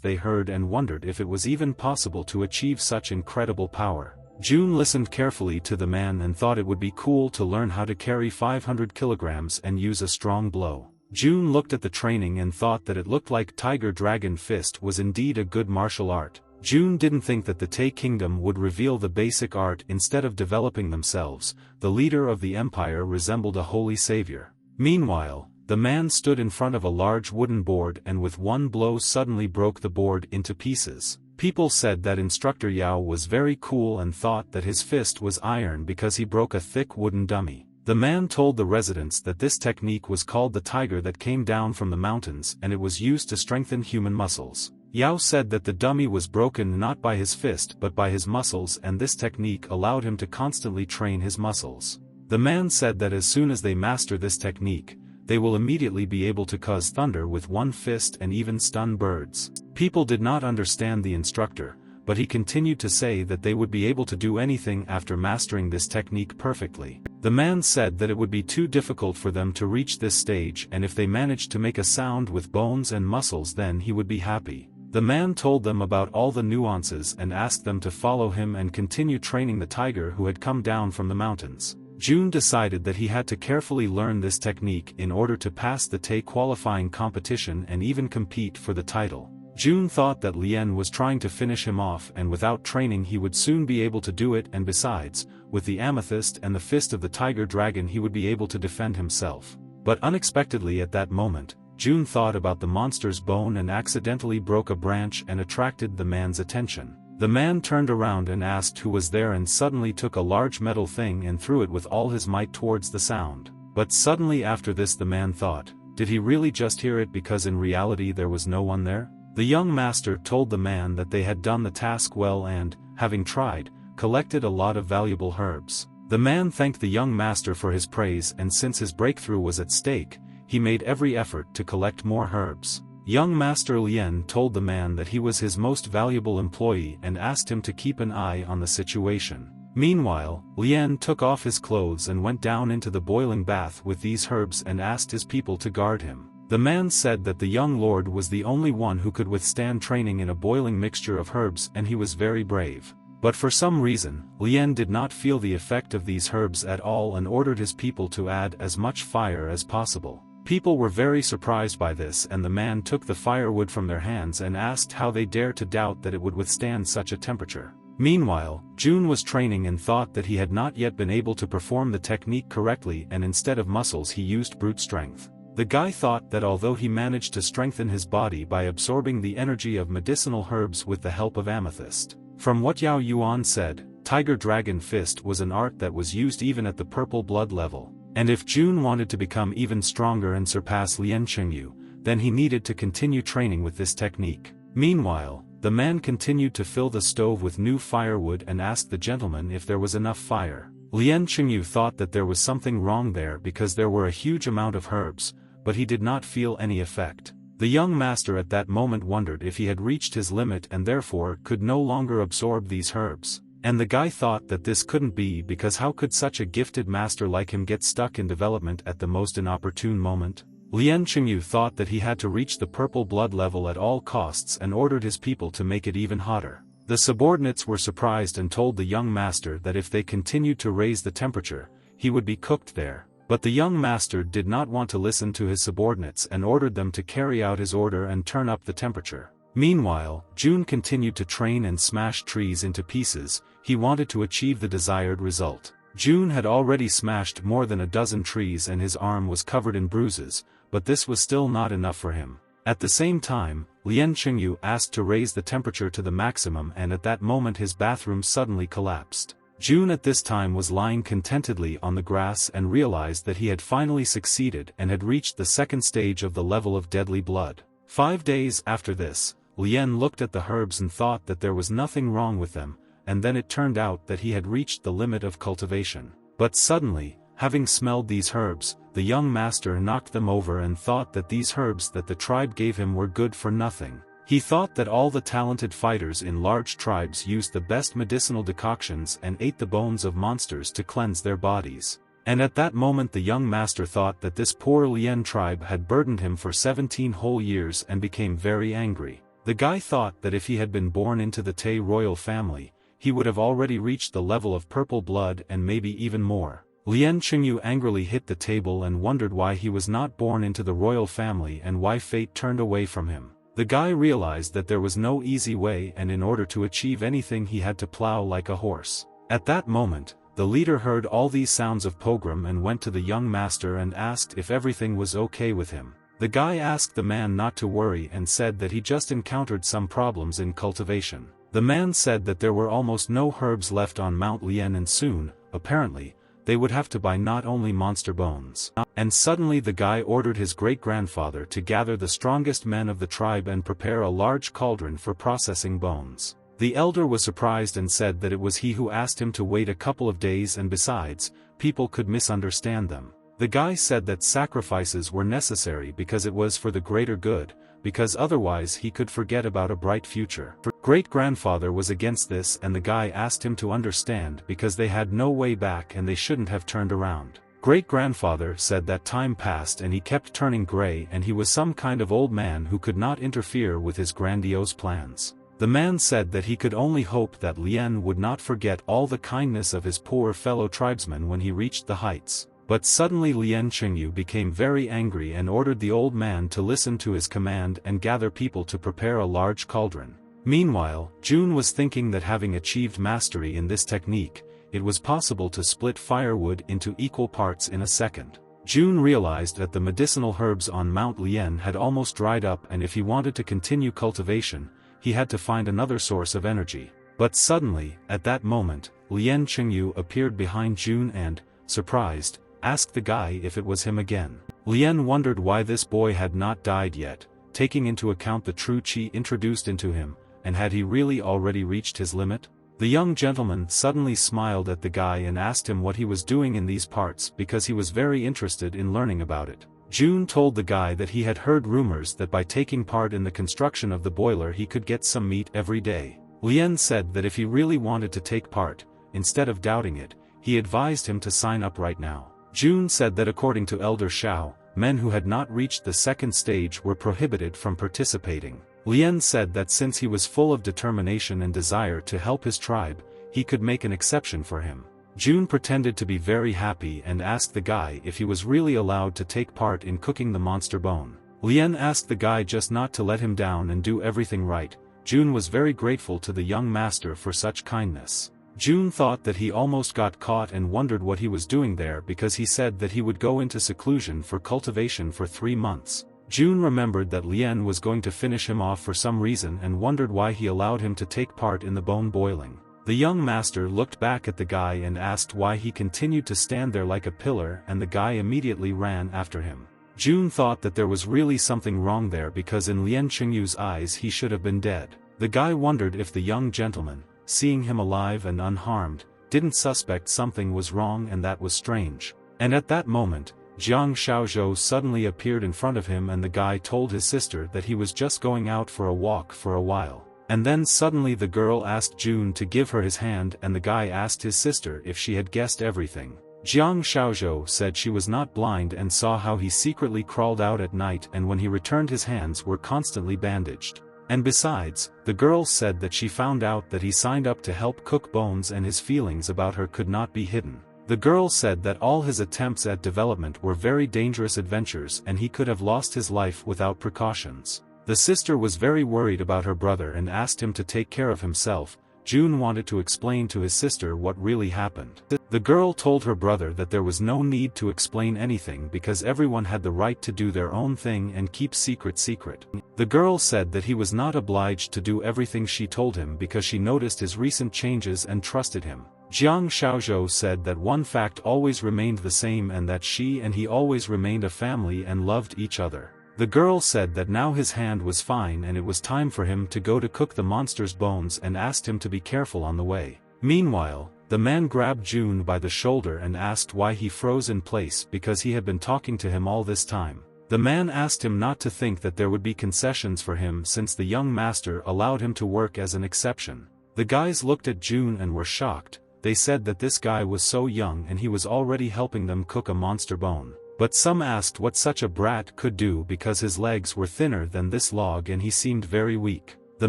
they heard and wondered if it was even possible to achieve such incredible power. June listened carefully to the man and thought it would be cool to learn how to carry 500 kilograms and use a strong blow. June looked at the training and thought that it looked like Tiger Dragon Fist was indeed a good martial art. June didn't think that the Tay Kingdom would reveal the basic art instead of developing themselves. The leader of the empire resembled a holy savior. Meanwhile, the man stood in front of a large wooden board and with one blow suddenly broke the board into pieces. People said that Instructor Yao was very cool and thought that his fist was iron because he broke a thick wooden dummy. The man told the residents that this technique was called the tiger that came down from the mountains and it was used to strengthen human muscles. Yao said that the dummy was broken not by his fist but by his muscles, and this technique allowed him to constantly train his muscles. The man said that as soon as they master this technique, they will immediately be able to cause thunder with one fist and even stun birds. People did not understand the instructor, but he continued to say that they would be able to do anything after mastering this technique perfectly. The man said that it would be too difficult for them to reach this stage, and if they managed to make a sound with bones and muscles then he would be happy. The man told them about all the nuances and asked them to follow him and continue training the tiger who had come down from the mountains. June decided that he had to carefully learn this technique in order to pass the Tay qualifying competition and even compete for the title. June thought that Lien was trying to finish him off, and without training he would soon be able to do it, and besides, with the amethyst and the fist of the tiger dragon he would be able to defend himself. But unexpectedly at that moment, June thought about the monster's bone and accidentally broke a branch and attracted the man's attention. The man turned around and asked who was there and suddenly took a large metal thing and threw it with all his might towards the sound. But suddenly after this the man thought, did he really just hear it, because in reality there was no one there? The young master told the man that they had done the task well and, having tried, collected a lot of valuable herbs. The man thanked the young master for his praise, and since his breakthrough was at stake, he made every effort to collect more herbs. Young Master Lien told the man that he was his most valuable employee and asked him to keep an eye on the situation. Meanwhile, Lien took off his clothes and went down into the boiling bath with these herbs and asked his people to guard him. The man said that the young lord was the only one who could withstand training in a boiling mixture of herbs, and he was very brave. But for some reason, Lien did not feel the effect of these herbs at all and ordered his people to add as much fire as possible. People were very surprised by this, and the man took the firewood from their hands and asked how they dared to doubt that it would withstand such a temperature. Meanwhile, June was training and thought that he had not yet been able to perform the technique correctly, and instead of muscles he used brute strength. The guy thought that although he managed to strengthen his body by absorbing the energy of medicinal herbs with the help of amethyst. From what Yao Yuan said, Tiger Dragon Fist was an art that was used even at the purple blood level. And if June wanted to become even stronger and surpass Lien Chengyu, then he needed to continue training with this technique. Meanwhile, the man continued to fill the stove with new firewood and asked the gentleman if there was enough fire. Lien Chengyu thought that there was something wrong there because there were a huge amount of herbs, but he did not feel any effect. The young master at that moment wondered if he had reached his limit and therefore could no longer absorb these herbs. And the guy thought that this couldn't be, because how could such a gifted master like him get stuck in development at the most inopportune moment? Lien Chengyu thought that he had to reach the purple blood level at all costs and ordered his people to make it even hotter. The subordinates were surprised and told the young master that if they continued to raise the temperature, he would be cooked there. But the young master did not want to listen to his subordinates and ordered them to carry out his order and turn up the temperature. Meanwhile, June continued to train and smash trees into pieces. He wanted to achieve the desired result. June had already smashed more than a dozen trees and his arm was covered in bruises, but this was still not enough for him. At the same time, Lien Chengyu asked to raise the temperature to the maximum, and at that moment his bathroom suddenly collapsed. June at this time was lying contentedly on the grass and realized that he had finally succeeded and had reached the second stage of the level of deadly blood. 5 days after this, Lien looked at the herbs and thought that there was nothing wrong with them, and then it turned out that he had reached the limit of cultivation. But suddenly, Having smelled these herbs, the young master knocked them over and thought that these herbs that the tribe gave him were good for nothing. He thought that all the talented fighters in large tribes used the best medicinal decoctions and ate the bones of monsters to cleanse their bodies. And at that moment the young master thought that this poor Lien tribe had burdened him for 17 whole years and became very angry. The guy thought that if he had been born into the Tay royal family, he would have already reached the level of purple blood and maybe even more. Lien Qingyu angrily hit the table and wondered why he was not born into the royal family and why fate turned away from him. The guy realized that there was no easy way, and in order to achieve anything he had to plow like a horse. At that moment, the leader heard all these sounds of pogrom and went to the young master and asked if everything was okay with him. The guy asked the man not to worry and said that he just encountered some problems in cultivation. The man said that there were almost no herbs left on Mount Lien and soon, apparently, they would have to buy not only monster bones. And suddenly the guy ordered his great-grandfather to gather the strongest men of the tribe and prepare a large cauldron for processing bones. The elder was surprised and said that it was he who asked him to wait a couple of days, and besides, people could misunderstand them. The guy said that sacrifices were necessary because it was for the greater good, because otherwise he could forget about a bright future. Great-grandfather was against this, and the guy asked him to understand because they had no way back and they shouldn't have turned around. Great-grandfather said that time passed and he kept turning gray and he was some kind of old man who could not interfere with his grandiose plans. The man said that he could only hope that Lien would not forget all the kindness of his poor fellow tribesmen when he reached the heights. But suddenly Lien Qingyu became very angry and ordered the old man to listen to his command and gather people to prepare a large cauldron. Meanwhile, June was thinking that having achieved mastery in this technique, it was possible to split firewood into equal parts in a second. June realized that the medicinal herbs on Mount Lien had almost dried up, and if he wanted to continue cultivation, he had to find another source of energy. But suddenly, at that moment, Lien Qingyu appeared behind June and, surprised, asked the guy if it was him again. Lien wondered why this boy had not died yet, taking into account the true qi introduced into him, and had he really already reached his limit? The young gentleman suddenly smiled at the guy and asked him what he was doing in these parts because he was very interested in learning about it. June told the guy that he had heard rumors that by taking part in the construction of the boiler he could get some meat every day. Lien said that if he really wanted to take part, instead of doubting it, he advised him to sign up right now. June said that according to Elder Shao, men who had not reached the second stage were prohibited from participating. Lien said that since he was full of determination and desire to help his tribe, he could make an exception for him. June pretended to be very happy and asked the guy if he was really allowed to take part in cooking the monster bone. Lien asked the guy just not to let him down and do everything right. June was very grateful to the young master for such kindness. June thought that he almost got caught and wondered what he was doing there because he said that he would go into seclusion for cultivation for 3 months. June remembered that Lien was going to finish him off for some reason and wondered why he allowed him to take part in the bone boiling. The young master looked back at the guy and asked why he continued to stand there like a pillar, and the guy immediately ran after him. June thought that there was really something wrong there because in Lien Qingyu's eyes he should have been dead. The guy wondered if the young gentleman, seeing him alive and unharmed, didn't suspect something was wrong, and that was strange. And at that moment, Jiang Xiaozhou suddenly appeared in front of him, and the guy told his sister that he was just going out for a walk for a while. And then suddenly the girl asked June to give her his hand, and the guy asked his sister if she had guessed everything. Jiang Xiaozhou said she was not blind and saw how he secretly crawled out at night, and when he returned his hands were constantly bandaged. And besides, the girl said that she found out that he signed up to help cook bones and his feelings about her could not be hidden. The girl said that all his attempts at development were very dangerous adventures and he could have lost his life without precautions. The sister was very worried about her brother and asked him to take care of himself. June wanted to explain to his sister what really happened. The girl told her brother that there was no need to explain anything because everyone had the right to do their own thing and keep secret. The girl said that he was not obliged to do everything she told him because she noticed his recent changes and trusted him. Jiang Xiaozhou said that one fact always remained the same, and that she and he always remained a family and loved each other. The girl said that now his hand was fine and it was time for him to go to cook the monster's bones and asked him to be careful on the way. Meanwhile, The man grabbed June by the shoulder and asked why he froze in place because he had been talking to him all this time. The man asked him not to think that there would be concessions for him since the young master allowed him to work as an exception. The guys looked at June and were shocked. They said that this guy was so young and he was already helping them cook a monster bone. But some asked what such a brat could do because his legs were thinner than this log and he seemed very weak. The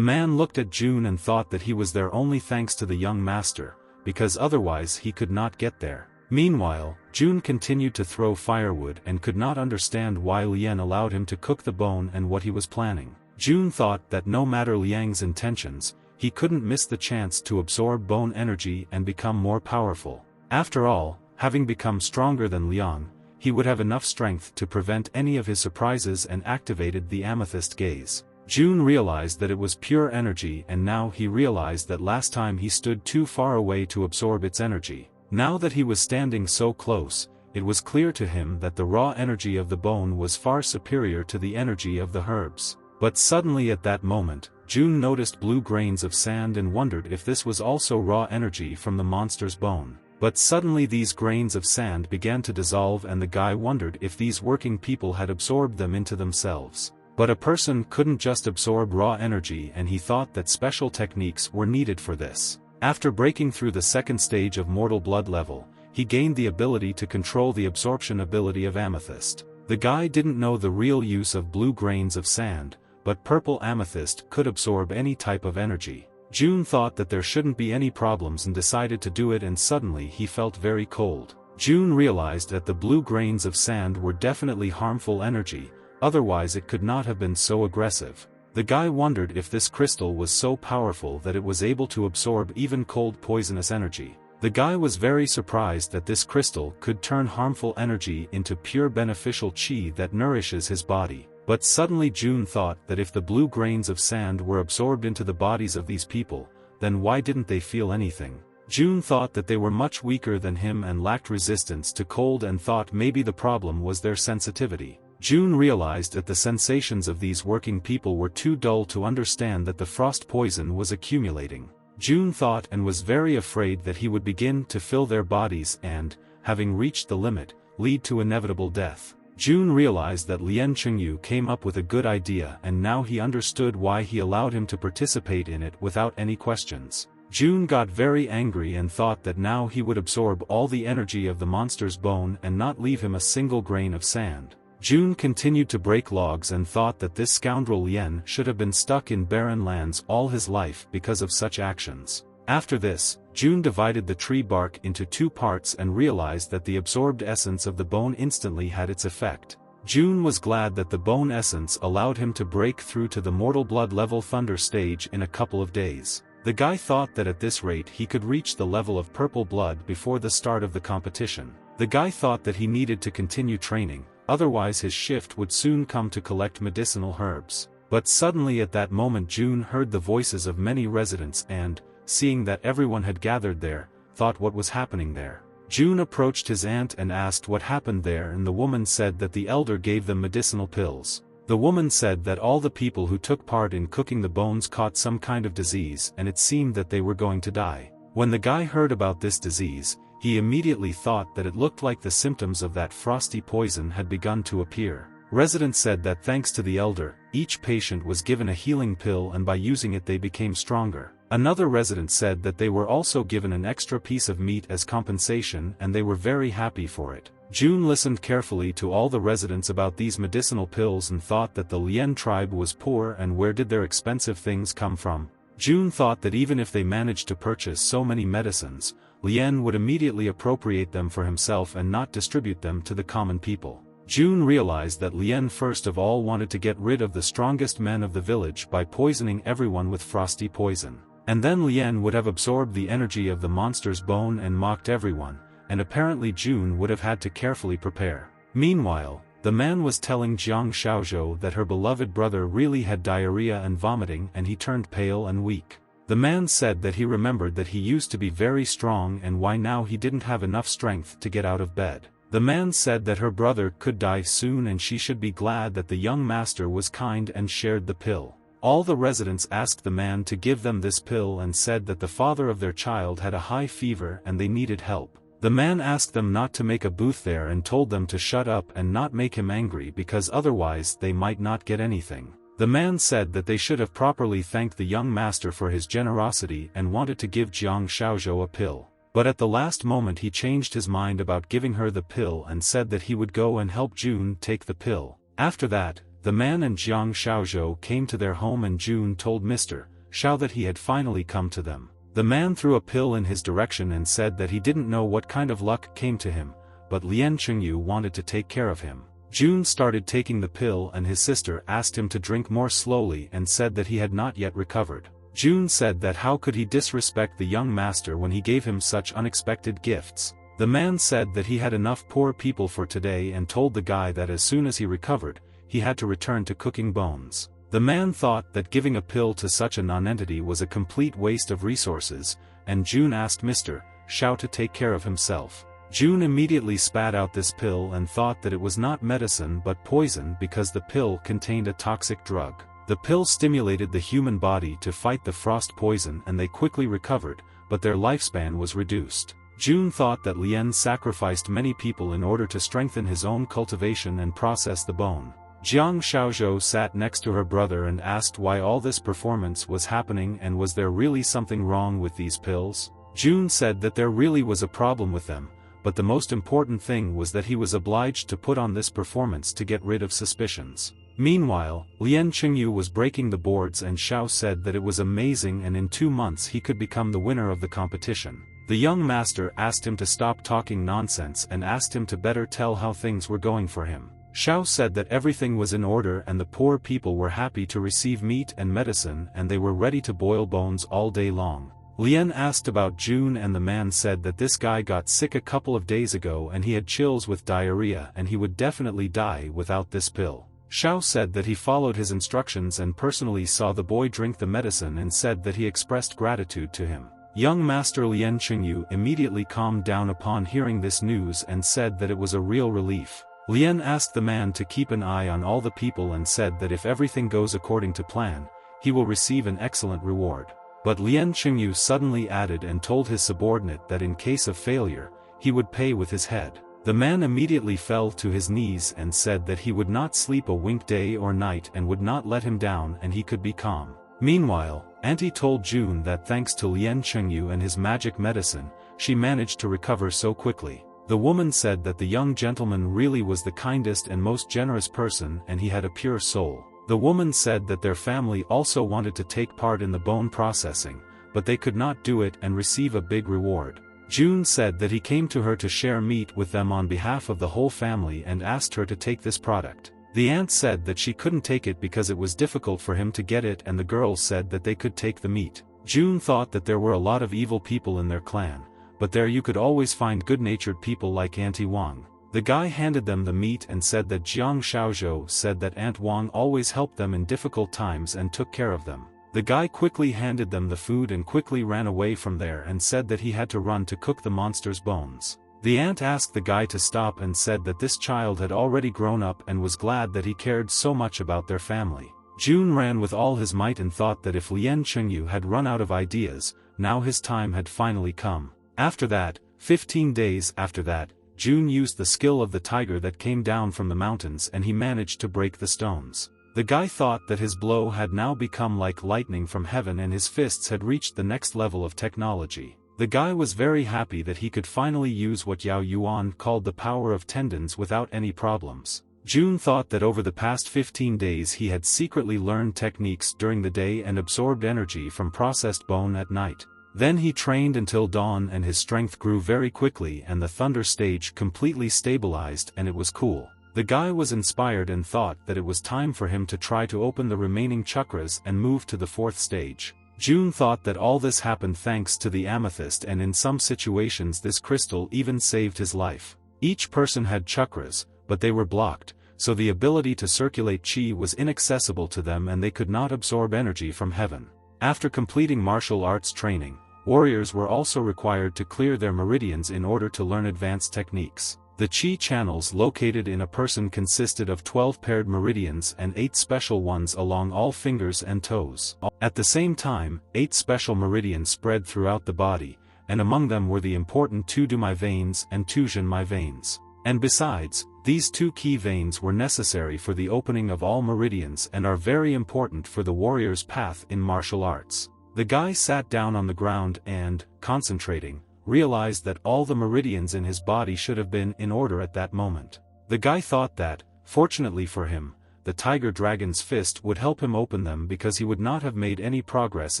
man looked at June and thought that he was there only thanks to the young master, because otherwise he could not get there. Meanwhile, June continued to throw firewood and could not understand why Lian allowed him to cook the bone and what he was planning. June thought that no matter Liang's intentions, he couldn't miss the chance to absorb bone energy and become more powerful. After all, having become stronger than Liang, he would have enough strength to prevent any of his surprises and activated the amethyst gaze. June realized that it was pure energy and now he realized that last time he stood too far away to absorb its energy. Now that he was standing so close, it was clear to him that the raw energy of the bone was far superior to the energy of the herbs. But suddenly at that moment, June noticed blue grains of sand and wondered if this was also raw energy from the monster's bone. But suddenly these grains of sand began to dissolve and the guy wondered if these working people had absorbed them into themselves. But a person couldn't just absorb raw energy and he thought that special techniques were needed for this. After breaking through the second stage of mortal blood level, he gained the ability to control the absorption ability of amethyst. The guy didn't know the real use of blue grains of sand, but purple amethyst could absorb any type of energy. June thought that there shouldn't be any problems and decided to do it and suddenly he felt very cold. June realized that the blue grains of sand were definitely harmful energy, otherwise it could not have been so aggressive. The guy wondered if this crystal was so powerful that it was able to absorb even cold poisonous energy. The guy was very surprised that this crystal could turn harmful energy into pure beneficial chi that nourishes his body. But suddenly June thought that if the blue grains of sand were absorbed into the bodies of these people, then why didn't they feel anything? June thought that they were much weaker than him and lacked resistance to cold and thought maybe the problem was their sensitivity. June realized that the sensations of these working people were too dull to understand that the frost poison was accumulating. June thought and was very afraid that he would begin to fill their bodies and, having reached the limit, lead to inevitable death. June realized that Lien Chengyu came up with a good idea and now he understood why he allowed him to participate in it without any questions. June got very angry and thought that now he would absorb all the energy of the monster's bone and not leave him a single grain of sand. June continued to break logs and thought that this scoundrel Lien should have been stuck in barren lands all his life because of such actions. After this, June divided the tree bark into two parts and realized that the absorbed essence of the bone instantly had its effect. June was glad that the bone essence allowed him to break through to the mortal blood level thunder stage in a couple of days. The guy thought that at this rate he could reach the level of purple blood before the start of the competition. The guy thought that he needed to continue training, otherwise his shift would soon come to collect medicinal herbs. But suddenly at that moment June heard the voices of many residents and, seeing that everyone had gathered there, thought what was happening there. June approached his aunt and asked what happened there and the woman said that the elder gave them medicinal pills. The woman said that all the people who took part in cooking the bones caught some kind of disease and it seemed that they were going to die. When the guy heard about this disease, he immediately thought that it looked like the symptoms of that frosty poison had begun to appear. Residents said that thanks to the elder, each patient was given a healing pill and by using it they became stronger. Another resident said that they were also given an extra piece of meat as compensation and they were very happy for it. June listened carefully to all the residents about these medicinal pills and thought that the Lien tribe was poor and where did their expensive things come from. June thought that even if they managed to purchase so many medicines, Lien would immediately appropriate them for himself and not distribute them to the common people. June realized that Lien first of all wanted to get rid of the strongest men of the village by poisoning everyone with frosty poison. And then Lien would have absorbed the energy of the monster's bone and mocked everyone, and apparently June would have had to carefully prepare. Meanwhile, the man was telling Jiang Xiaozhou that her beloved brother really had diarrhea and vomiting and he turned pale and weak. The man said that he remembered that he used to be very strong and why now he didn't have enough strength to get out of bed. The man said that her brother could die soon and she should be glad that the young master was kind and shared the pill. All the residents asked the man to give them this pill and said that the father of their child had a high fever and they needed help. The man asked them not to make a booth there and told them to shut up and not make him angry because otherwise they might not get anything. The man said that they should have properly thanked the young master for his generosity and wanted to give Jiang Xiaozhou a pill. But at the last moment he changed his mind about giving her the pill and said that he would go and help June take the pill. After that, the man and Jiang Xiaozhou came to their home and June told Mr. Xiao that he had finally come to them. The man threw a pill in his direction and said that he didn't know what kind of luck came to him, but Lien Chengyu wanted to take care of him. June started taking the pill and his sister asked him to drink more slowly and said that he had not yet recovered. June said that how could he disrespect the young master when he gave him such unexpected gifts. The man said that he had enough poor people for today and told the guy that as soon as he recovered, he had to return to cooking bones. The man thought that giving a pill to such a nonentity was a complete waste of resources, and June asked Mr. Xiao to take care of himself. June immediately spat out this pill and thought that it was not medicine but poison because the pill contained a toxic drug. The pill stimulated the human body to fight the frost poison and they quickly recovered, but their lifespan was reduced. June thought that Lien sacrificed many people in order to strengthen his own cultivation and process the bone. Jiang Xiaozhou sat next to her brother and asked why all this performance was happening and was there really something wrong with these pills. June said that there really was a problem with them, but the most important thing was that he was obliged to put on this performance to get rid of suspicions. Meanwhile, Lien Chengyu was breaking the boards and Xiao said that it was amazing and in 2 months he could become the winner of the competition. The young master asked him to stop talking nonsense and asked him to better tell how things were going for him. Xiao said that everything was in order and the poor people were happy to receive meat and medicine and they were ready to boil bones all day long. Lien asked about June and the man said that this guy got sick a couple of days ago and he had chills with diarrhea and he would definitely die without this pill. Xiao said that he followed his instructions and personally saw the boy drink the medicine and said that he expressed gratitude to him. Young Master Lien Chengyu immediately calmed down upon hearing this news and said that it was a real relief. Lien asked the man to keep an eye on all the people and said that if everything goes according to plan, he will receive an excellent reward. But Lien Chengyu suddenly added and told his subordinate that in case of failure, he would pay with his head. The man immediately fell to his knees and said that he would not sleep a wink day or night and would not let him down and he could be calm. Meanwhile, Auntie told June that thanks to Lien Chengyu and his magic medicine, she managed to recover so quickly. The woman said that the young gentleman really was the kindest and most generous person and he had a pure soul. The woman said that their family also wanted to take part in the bone processing, but they could not do it and receive a big reward. June said that he came to her to share meat with them on behalf of the whole family and asked her to take this product. The aunt said that she couldn't take it because it was difficult for him to get it and the girls said that they could take the meat. June thought that there were a lot of evil people in their clan, but there you could always find good-natured people like Auntie Wang. The guy handed them the meat and said that Jiang Xiaozhou said that Aunt Wang always helped them in difficult times and took care of them. The guy quickly handed them the food and quickly ran away from there and said that he had to run to cook the monster's bones. The aunt asked the guy to stop and said that this child had already grown up and was glad that he cared so much about their family. June ran with all his might and thought that if Lien Chengyu had run out of ideas, now his time had finally come. After that, 15 days after that, June used the skill of the tiger that came down from the mountains and he managed to break the stones. The guy thought that his blow had now become like lightning from heaven and his fists had reached the next level of technology. The guy was very happy that he could finally use what Yao Yuan called the power of tendons without any problems. June thought that over the past 15 days he had secretly learned techniques during the day and absorbed energy from processed bone at night. Then he trained until dawn and his strength grew very quickly and the thunder stage completely stabilized and it was cool. The guy was inspired and thought that it was time for him to try to open the remaining chakras and move to the 4th stage. June thought that all this happened thanks to the amethyst and in some situations this crystal even saved his life. Each person had chakras, but they were blocked, so the ability to circulate chi was inaccessible to them and they could not absorb energy from heaven. After completing martial arts training, warriors were also required to clear their meridians in order to learn advanced techniques. The qi channels located in a person consisted of 12 paired meridians and 8 special ones along all fingers and toes. At the same time, 8 special meridians spread throughout the body, and among them were the important 2 Dumai veins and 2 Zhenmai veins. And besides, these 2 key veins were necessary for the opening of all meridians and are very important for the warrior's path in martial arts. The guy sat down on the ground and, concentrating, realized that all the meridians in his body should have been in order at that moment. The guy thought that, fortunately for him, the tiger dragon's fist would help him open them because he would not have made any progress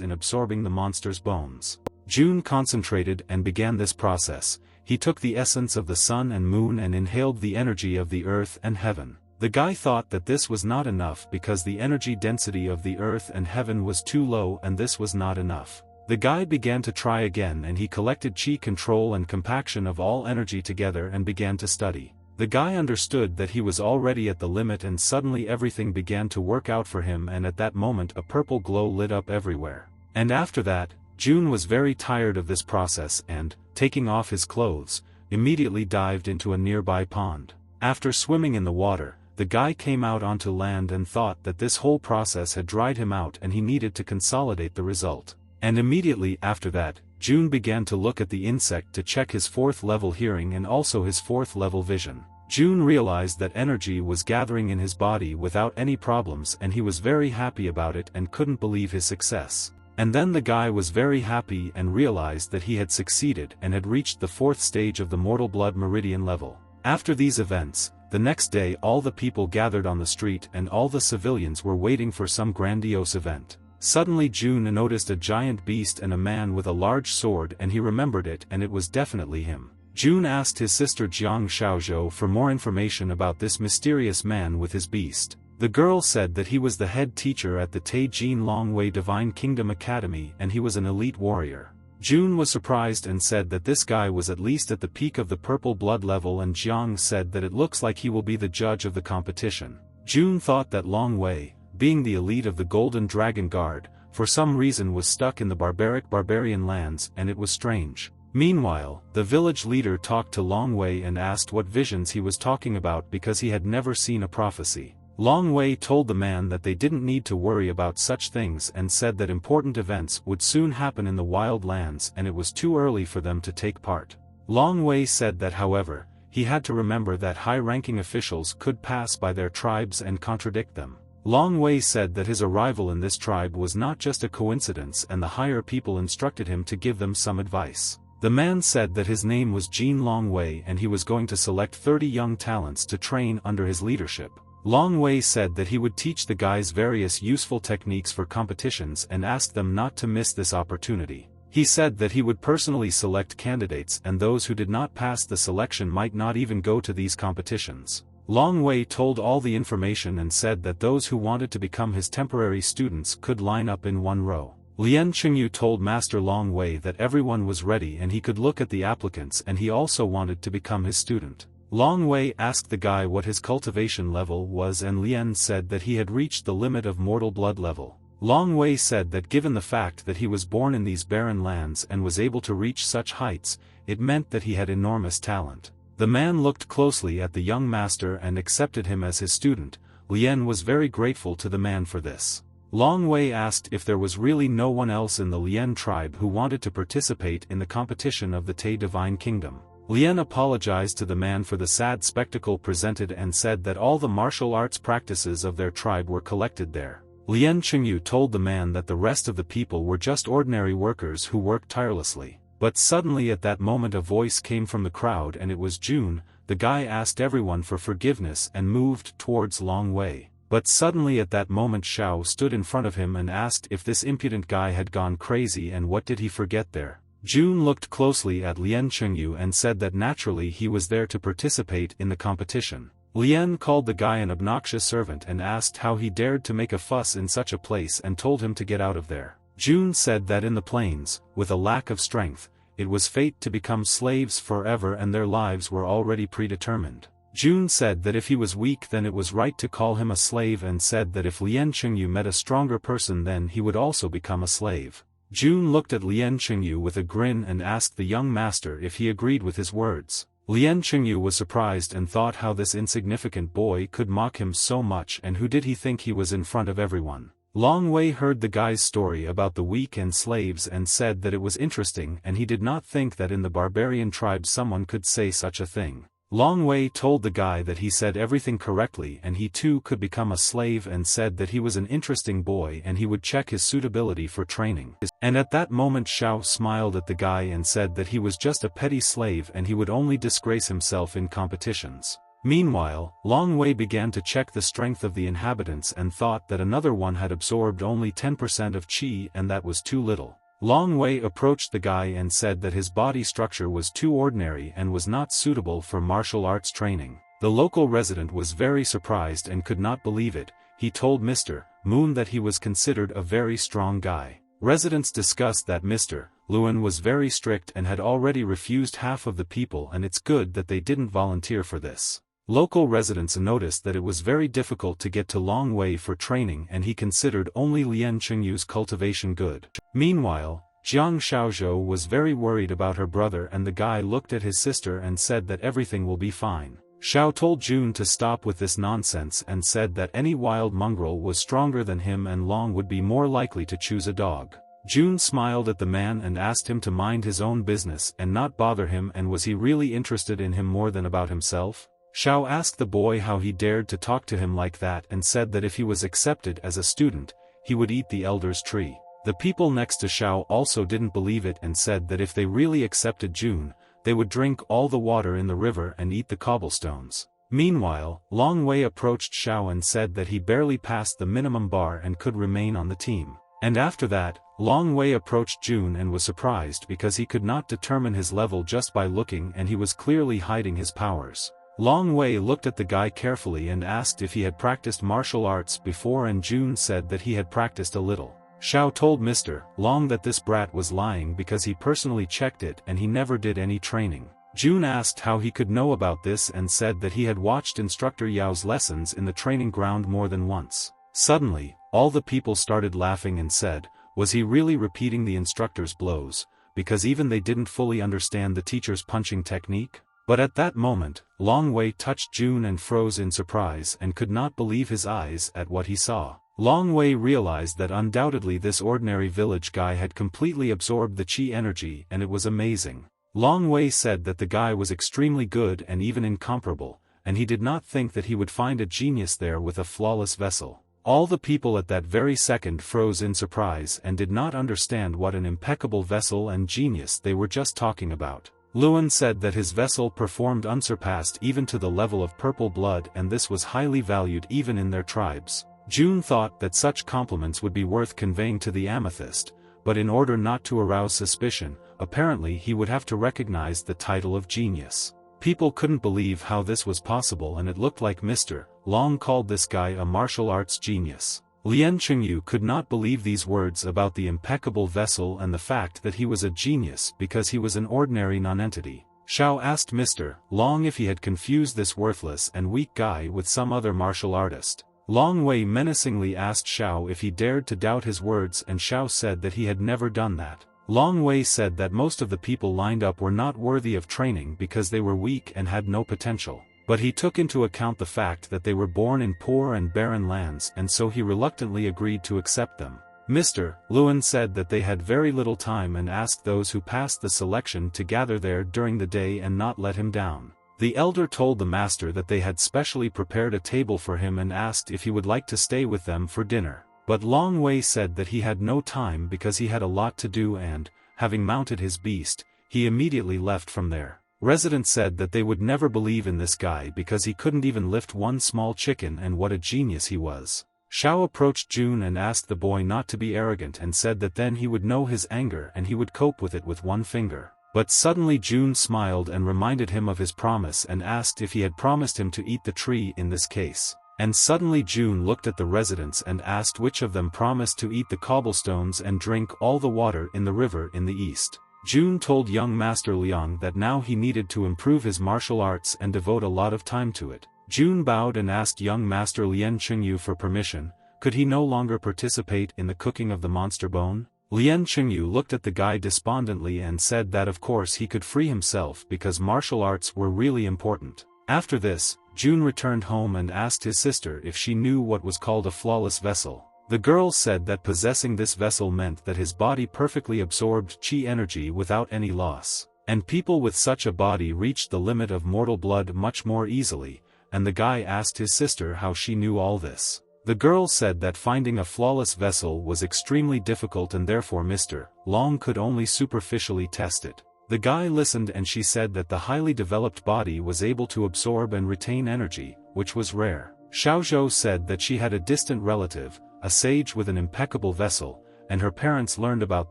in absorbing the monster's bones. June concentrated and began this process. He took the essence of the sun and moon and inhaled the energy of the earth and heaven. The guy thought that this was not enough because the energy density of the earth and heaven was too low and this was not enough. The guy began to try again and he collected qi control and compaction of all energy together and began to study. The guy understood that he was already at the limit and suddenly everything began to work out for him, and at that moment a purple glow lit up everywhere. And after that, June was very tired of this process and, taking off his clothes, immediately dived into a nearby pond. After swimming in the water, the guy came out onto land and thought that this whole process had dried him out and he needed to consolidate the result. And immediately after that, June began to look at the insect to check his 4th level hearing and also his 4th level vision. June realized that energy was gathering in his body without any problems and he was very happy about it and couldn't believe his success. And then the guy was very happy and realized that he had succeeded and had reached the 4th stage of the mortal blood meridian level. After these events, the next day all the people gathered on the street and all the civilians were waiting for some grandiose event. Suddenly June noticed a giant beast and a man with a large sword and he remembered it and it was definitely him. June asked his sister Jiang Xiaozhou for more information about this mysterious man with his beast. The girl said that he was the head teacher at the Taijin Longwei Divine Kingdom Academy and he was an elite warrior. June was surprised and said that this guy was at least at the peak of the purple blood level, and Jiang said that it looks like he will be the judge of the competition. June thought that Longwei, being the elite of the Golden Dragon Guard, for some reason was stuck in the barbarian lands, and it was strange. Meanwhile, the village leader talked to Longwei and asked what visions he was talking about because he had never seen a prophecy. Longwei told the man that they didn't need to worry about such things and said that important events would soon happen in the wild lands and it was too early for them to take part. Longwei said that however, he had to remember that high-ranking officials could pass by their tribes and contradict them. Longwei said that his arrival in this tribe was not just a coincidence and the higher people instructed him to give them some advice. The man said that his name was Jin Longwei and he was going to select 30 young talents to train under his leadership. Longwei said that he would teach the guys various useful techniques for competitions and asked them not to miss this opportunity. He said that he would personally select candidates and those who did not pass the selection might not even go to these competitions. Longwei told all the information and said that those who wanted to become his temporary students could line up in one row. Lian Qingyu told Master Longwei that everyone was ready and he could look at the applicants and he also wanted to become his student. Longwei asked the guy what his cultivation level was and Lian said that he had reached the limit of mortal blood level. Longwei said that given the fact that he was born in these barren lands and was able to reach such heights, it meant that he had enormous talent. The man looked closely at the young master and accepted him as his student. Lian was very grateful to the man for this. Longwei asked if there was really no one else in the Lian tribe who wanted to participate in the competition of the Tai Divine Kingdom. Lian apologized to the man for the sad spectacle presented and said that all the martial arts practices of their tribe were collected there. Lian Qingyu told the man that the rest of the people were just ordinary workers who worked tirelessly. But suddenly at that moment a voice came from the crowd and it was June. The guy asked everyone for forgiveness and moved towards Longwei. But suddenly at that moment Xiao stood in front of him and asked if this impudent guy had gone crazy and what did he forget there. June looked closely at Lian Qingyu and said that naturally he was there to participate in the competition. Lian called the guy an obnoxious servant and asked how he dared to make a fuss in such a place and told him to get out of there. June said that in the plains, with a lack of strength, it was fate to become slaves forever and their lives were already predetermined. June said that if he was weak then it was right to call him a slave and said that if Lian Qingyu met a stronger person then he would also become a slave. June looked at Lian Qingyu with a grin and asked the young master if he agreed with his words. Lien Qingyu was surprised and thought how this insignificant boy could mock him so much, and who did he think he was in front of everyone. Long Wei heard the guy's story about the weak and slaves and said that it was interesting, and he did not think that in the barbarian tribe someone could say such a thing. Long Wei told the guy that he said everything correctly and he too could become a slave, and said that he was an interesting boy and he would check his suitability for training. And at that moment Xiao smiled at the guy and said that he was just a petty slave and he would only disgrace himself in competitions. Meanwhile, Long Wei began to check the strength of the inhabitants and thought that another one had absorbed only 10% of qi, and that was too little. Long Wei approached the guy and said that his body structure was too ordinary and was not suitable for martial arts training. The local resident was very surprised and could not believe it. He told Mr. Moon that he was considered a very strong guy. Residents discussed that Mr. Luen was very strict and had already refused half of the people, and it's good that they didn't volunteer for this. Local residents noticed that it was very difficult to get to Long Wei for training, and he considered only Lien Qingyu's cultivation good. Meanwhile, Jiang Xiaozhou was very worried about her brother, and the guy looked at his sister and said that everything will be fine. Xiao told June to stop with this nonsense and said that any wild mongrel was stronger than him and Long would be more likely to choose a dog. June smiled at the man and asked him to mind his own business and not bother him, and was he really interested in him more than about himself? Xiao asked the boy how he dared to talk to him like that and said that if he was accepted as a student, he would eat the elder's tree. The people next to Xiao also didn't believe it and said that if they really accepted June, they would drink all the water in the river and eat the cobblestones. Meanwhile, Long Wei approached Xiao and said that he barely passed the minimum bar and could remain on the team. And after that, Long Wei approached June and was surprised because he could not determine his level just by looking, and he was clearly hiding his powers. Long Wei looked at the guy carefully and asked if he had practiced martial arts before, and June said that he had practiced a little. Xiao told Mr. Long that this brat was lying because he personally checked it and he never did any training. June asked how he could know about this and said that he had watched instructor Yao's lessons in the training ground more than once. Suddenly, all the people started laughing and said, was he really repeating the instructor's blows, because even they didn't fully understand the teacher's punching technique? But at that moment, Long Wei touched June and froze in surprise and could not believe his eyes at what he saw. Long Wei realized that undoubtedly this ordinary village guy had completely absorbed the qi energy, and it was amazing. Long Wei said that the guy was extremely good and even incomparable, and he did not think that he would find a genius there with a flawless vessel. All the people at that very second froze in surprise and did not understand what an impeccable vessel and genius they were just talking about. Luen said that his vessel performed unsurpassed even to the level of purple blood, and this was highly valued even in their tribes. June thought that such compliments would be worth conveying to the amethyst, but in order not to arouse suspicion, apparently he would have to recognize the title of genius. People couldn't believe how this was possible, and it looked like Mr. Long called this guy a martial arts genius. Lien Qingyu could not believe these words about the impeccable vessel and the fact that he was a genius because he was an ordinary nonentity. Xiao asked Mr. Long if he had confused this worthless and weak guy with some other martial artist. Long Wei menacingly asked Xiao if he dared to doubt his words, and Xiao said that he had never done that. Long Wei said that most of the people lined up were not worthy of training because they were weak and had no potential. But he took into account the fact that they were born in poor and barren lands, and so he reluctantly agreed to accept them. Mr. Luen said that they had very little time and asked those who passed the selection to gather there during the day and not let him down. The elder told the master that they had specially prepared a table for him and asked if he would like to stay with them for dinner. But Long Wei said that he had no time because he had a lot to do, and, having mounted his beast, he immediately left from there. Residents said that they would never believe in this guy because he couldn't even lift one small chicken, and what a genius he was. Xiao approached June and asked the boy not to be arrogant and said that then he would know his anger and he would cope with it with one finger. But suddenly June smiled and reminded him of his promise and asked if he had promised him to eat the tree in this case. And suddenly June looked at the residents and asked which of them promised to eat the cobblestones and drink all the water in the river in the east. June told young Master Liang that now he needed to improve his martial arts and devote a lot of time to it. June bowed and asked young Master Lien Qingyu for permission. Could he no longer participate in the cooking of the monster bone? Lien Qingyu looked at the guy despondently and said that of course he could free himself because martial arts were really important. After this, June returned home and asked his sister if she knew what was called a flawless vessel. The girl said that possessing this vessel meant that his body perfectly absorbed chi energy without any loss, and people with such a body reached the limit of mortal blood much more easily, and the guy asked his sister how she knew all this. The girl said that finding a flawless vessel was extremely difficult and therefore Mr. Long could only superficially test it. The guy listened and she said that the highly developed body was able to absorb and retain energy, which was rare. Xiaozhou said that she had a distant relative, a sage with an impeccable vessel, and her parents learned about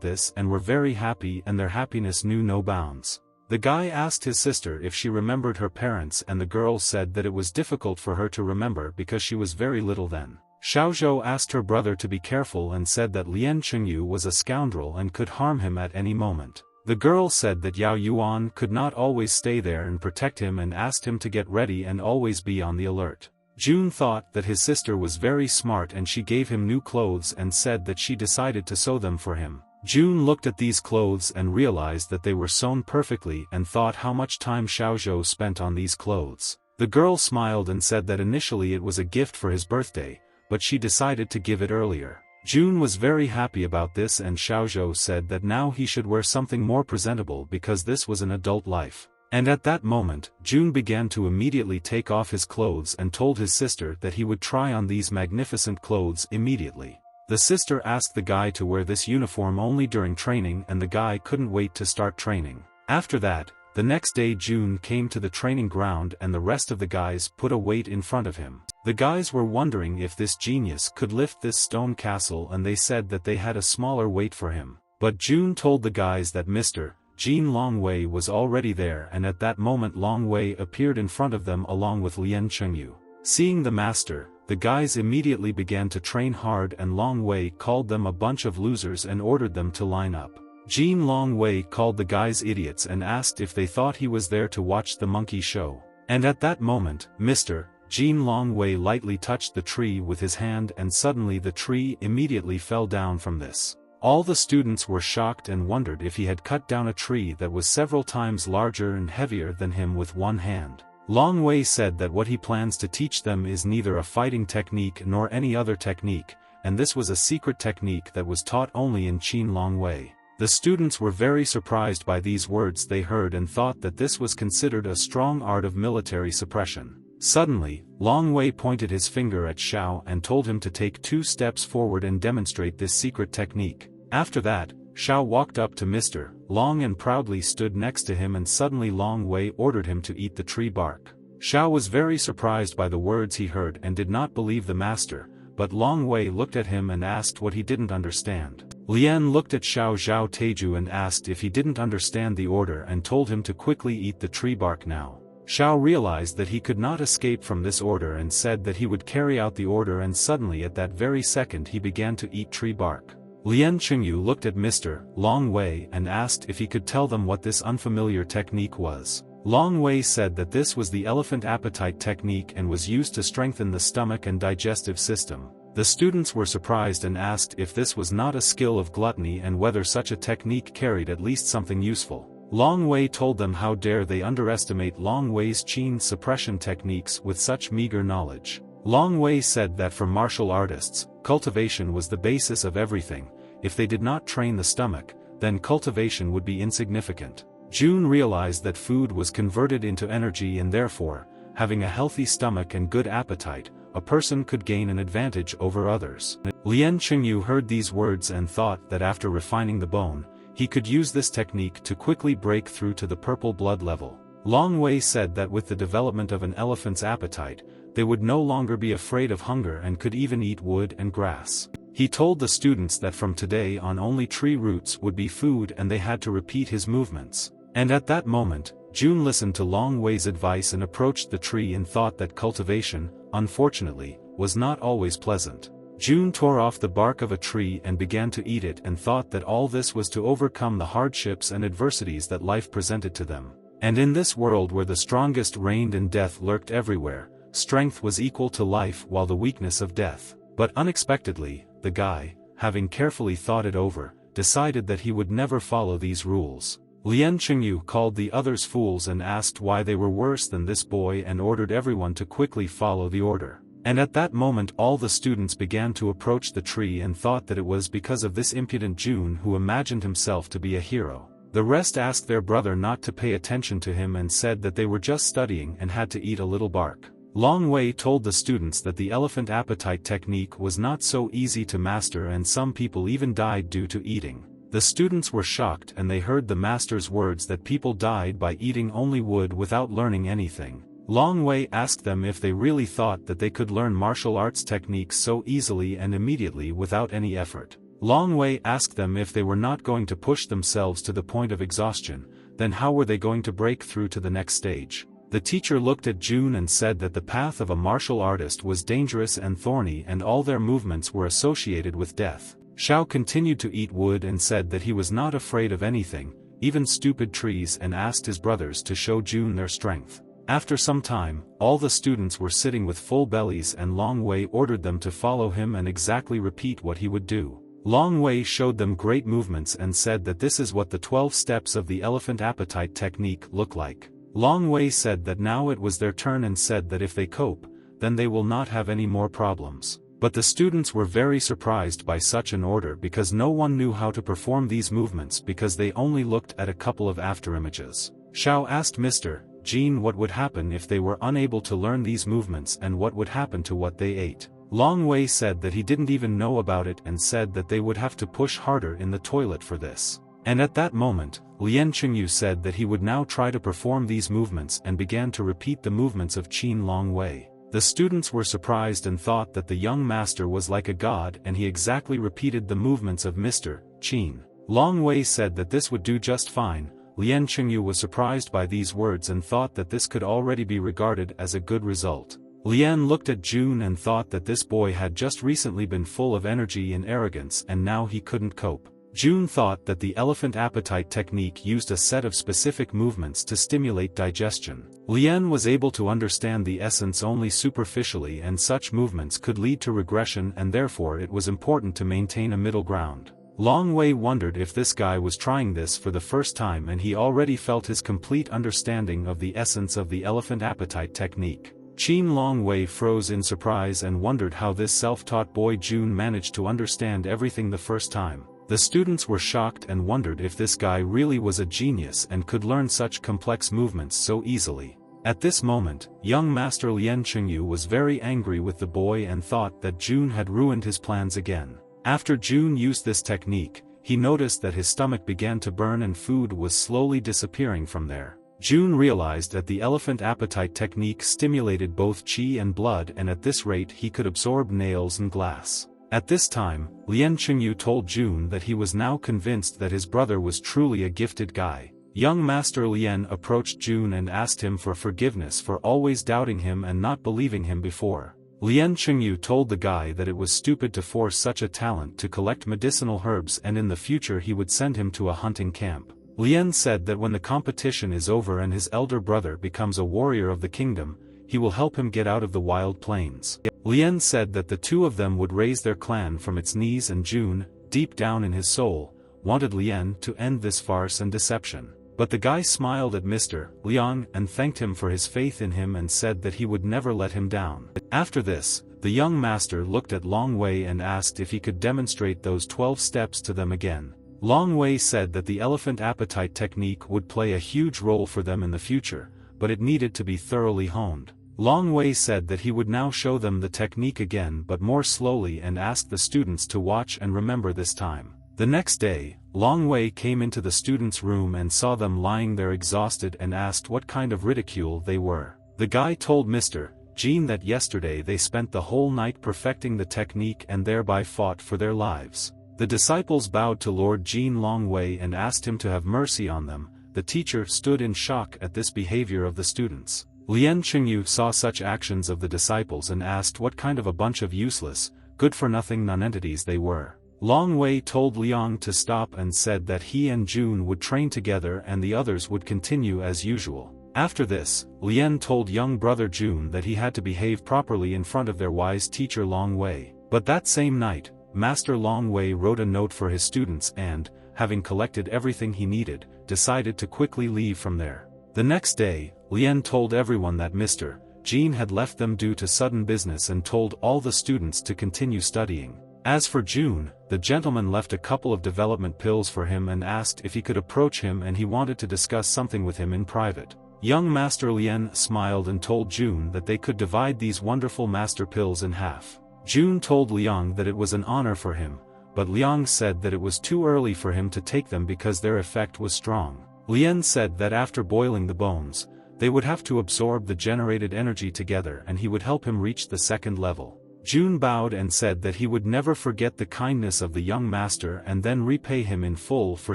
this and were very happy and their happiness knew no bounds. The guy asked his sister if she remembered her parents and the girl said that it was difficult for her to remember because she was very little then. Xiaozhou asked her brother to be careful and said that Lien Qingyu was a scoundrel and could harm him at any moment. The girl said that Yao Yuan could not always stay there and protect him and asked him to get ready and always be on the alert. June thought that his sister was very smart and she gave him new clothes and said that she decided to sew them for him. June looked at these clothes and realized that they were sewn perfectly and thought how much time Xiaozhou spent on these clothes. The girl smiled and said that initially it was a gift for his birthday, but she decided to give it earlier. June was very happy about this and Xiaozhou said that now he should wear something more presentable because this was an adult life. And at that moment, June began to immediately take off his clothes and told his sister that he would try on these magnificent clothes immediately. The sister asked the guy to wear this uniform only during training and the guy couldn't wait to start training. After that, the next day June came to the training ground and the rest of the guys put a weight in front of him. The guys were wondering if this genius could lift this stone castle and they said that they had a smaller weight for him. But June told the guys that Mr. Jin Longwei was already there and at that moment Longwei appeared in front of them along with Lien Qingyu. Seeing the master, the guys immediately began to train hard and Longwei called them a bunch of losers and ordered them to line up. Jin Longwei called the guys idiots and asked if they thought he was there to watch the monkey show. And at that moment, Mr. Jin Longwei lightly touched the tree with his hand and suddenly the tree immediately fell down from this. All the students were shocked and wondered if he had cut down a tree that was several times larger and heavier than him with one hand. Longwei said that what he plans to teach them is neither a fighting technique nor any other technique, and this was a secret technique that was taught only in Qin Longwei. The students were very surprised by these words they heard and thought that this was considered a strong art of military suppression. Suddenly, Longwei pointed his finger at Xiao and told him to take 2 steps forward and demonstrate this secret technique. After that, Xiao walked up to Mr. Long and proudly stood next to him and suddenly Longwei ordered him to eat the tree bark. Xiao was very surprised by the words he heard and did not believe the master, but Longwei looked at him and asked what he didn't understand. Lien looked at Xiao Zhao Teju and asked if he didn't understand the order and told him to quickly eat the tree bark now. Xiao realized that he could not escape from this order and said that he would carry out the order and suddenly at that very second he began to eat tree bark. Lien Qingyu looked at Mr. Longwei and asked if he could tell them what this unfamiliar technique was. Longwei said that this was the elephant appetite technique and was used to strengthen the stomach and digestive system. The students were surprised and asked if this was not a skill of gluttony and whether such a technique carried at least something useful. Longwei told them how dare they underestimate Longwei's Qin suppression techniques with such meager knowledge. Longwei said that for martial artists, cultivation was the basis of everything. If they did not train the stomach, then cultivation would be insignificant. June realized that food was converted into energy and therefore, having a healthy stomach and good appetite, a person could gain an advantage over others. Lien Qingyu heard these words and thought that after refining the bone, he could use this technique to quickly break through to the purple blood level. Longwei said that with the development of an elephant's appetite, they would no longer be afraid of hunger and could even eat wood and grass. He told the students that from today on only tree roots would be food and they had to repeat his movements. And at that moment, June listened to Longwei's advice and approached the tree and thought that cultivation, unfortunately, was not always pleasant. June tore off the bark of a tree and began to eat it and thought that all this was to overcome the hardships and adversities that life presented to them. And in this world where the strongest reigned and death lurked everywhere, strength was equal to life while the weakness of death. But unexpectedly, the guy, having carefully thought it over, decided that he would never follow these rules. Lien Qingyu called the others fools and asked why they were worse than this boy and ordered everyone to quickly follow the order. And at that moment all the students began to approach the tree and thought that it was because of this impudent June who imagined himself to be a hero. The rest asked their brother not to pay attention to him and said that they were just studying and had to eat a little bark. Long Wei told the students that the elephant appetite technique was not so easy to master and some people even died due to eating. The students were shocked and they heard the master's words that people died by eating only wood without learning anything. Long Wei asked them if they really thought that they could learn martial arts techniques so easily and immediately without any effort. Long Wei asked them if they were not going to push themselves to the point of exhaustion, then how were they going to break through to the next stage? The teacher looked at June and said that the path of a martial artist was dangerous and thorny and all their movements were associated with death. Xiao continued to eat wood and said that he was not afraid of anything, even stupid trees, and asked his brothers to show June their strength. After some time, all the students were sitting with full bellies and Long Wei ordered them to follow him and exactly repeat what he would do. Long Wei showed them great movements and said that this is what the 12 steps of the elephant appetite technique look like. Long Wei said that now it was their turn and said that if they cope, then they will not have any more problems. But the students were very surprised by such an order because no one knew how to perform these movements because they only looked at a couple of afterimages. Xiao asked Mr. Jean what would happen if they were unable to learn these movements and what would happen to what they ate. Long Wei said that he didn't even know about it and said that they would have to push harder in the toilet for this. And at that moment, Lien Qingyu said that he would now try to perform these movements and began to repeat the movements of Qin Long Wei. The students were surprised and thought that the young master was like a god and he exactly repeated the movements of Mr. Qin. Long Wei said that this would do just fine. Lien Qingyu was surprised by these words and thought that this could already be regarded as a good result. Lien looked at June and thought that this boy had just recently been full of energy and arrogance and now he couldn't cope. June thought that the elephant appetite technique used a set of specific movements to stimulate digestion. Lien was able to understand the essence only superficially and such movements could lead to regression and therefore it was important to maintain a middle ground. Long Wei wondered if this guy was trying this for the first time and he already felt his complete understanding of the essence of the elephant appetite technique. Qin Long Wei froze in surprise and wondered how this self-taught boy June managed to understand everything the first time. The students were shocked and wondered if this guy really was a genius and could learn such complex movements so easily. At this moment, young Master Lien Qingyu was very angry with the boy and thought that June had ruined his plans again. After June used this technique, he noticed that his stomach began to burn and food was slowly disappearing from there. June realized that the elephant appetite technique stimulated both qi and blood and at this rate he could absorb nails and glass. At this time, Lien Qingyu told June that he was now convinced that his brother was truly a gifted guy. Young Master Lien approached June and asked him for forgiveness for always doubting him and not believing him before. Lien Qingyu told the guy that it was stupid to force such a talent to collect medicinal herbs and in the future he would send him to a hunting camp. Lien said that when the competition is over and his elder brother becomes a warrior of the kingdom, he will help him get out of the wild plains. Lien said that the two of them would raise their clan from its knees and June, deep down in his soul, wanted Lien to end this farce and deception. But the guy smiled at Mr. Liang and thanked him for his faith in him and said that he would never let him down. After this, the young master looked at Long Wei and asked if he could demonstrate those 12 steps to them again. Long Wei said that the elephant appetite technique would play a huge role for them in the future, but it needed to be thoroughly honed. Long Wei said that he would now show them the technique again but more slowly and asked the students to watch and remember this time. The next day, Long Wei came into the students' room and saw them lying there exhausted and asked what kind of ridicule they were. The guy told Mr. Jean that yesterday they spent the whole night perfecting the technique and thereby fought for their lives. The disciples bowed to Lord Jean Long Wei and asked him to have mercy on them. The teacher stood in shock at this behavior of the students. Lien Qingyu saw such actions of the disciples and asked what kind of a bunch of useless, good-for-nothing nonentities they were. Long Wei told Liang to stop and said that he and June would train together and the others would continue as usual. After this, Lien told young brother June that he had to behave properly in front of their wise teacher Long Wei. But that same night, Master Long Wei wrote a note for his students and, having collected everything he needed, decided to quickly leave from there. The next day, Lien told everyone that Mr. Jean had left them due to sudden business and told all the students to continue studying. As for June, the gentleman left a couple of development pills for him and asked if he could approach him, and he wanted to discuss something with him in private. Young Master Lien smiled and told June that they could divide these wonderful master pills in half. June told Liang that it was an honor for him, but Liang said that it was too early for him to take them because their effect was strong. Lien said that after boiling the bones, they would have to absorb the generated energy together and he would help him reach the second level. June bowed and said that he would never forget the kindness of the young master and then repay him in full for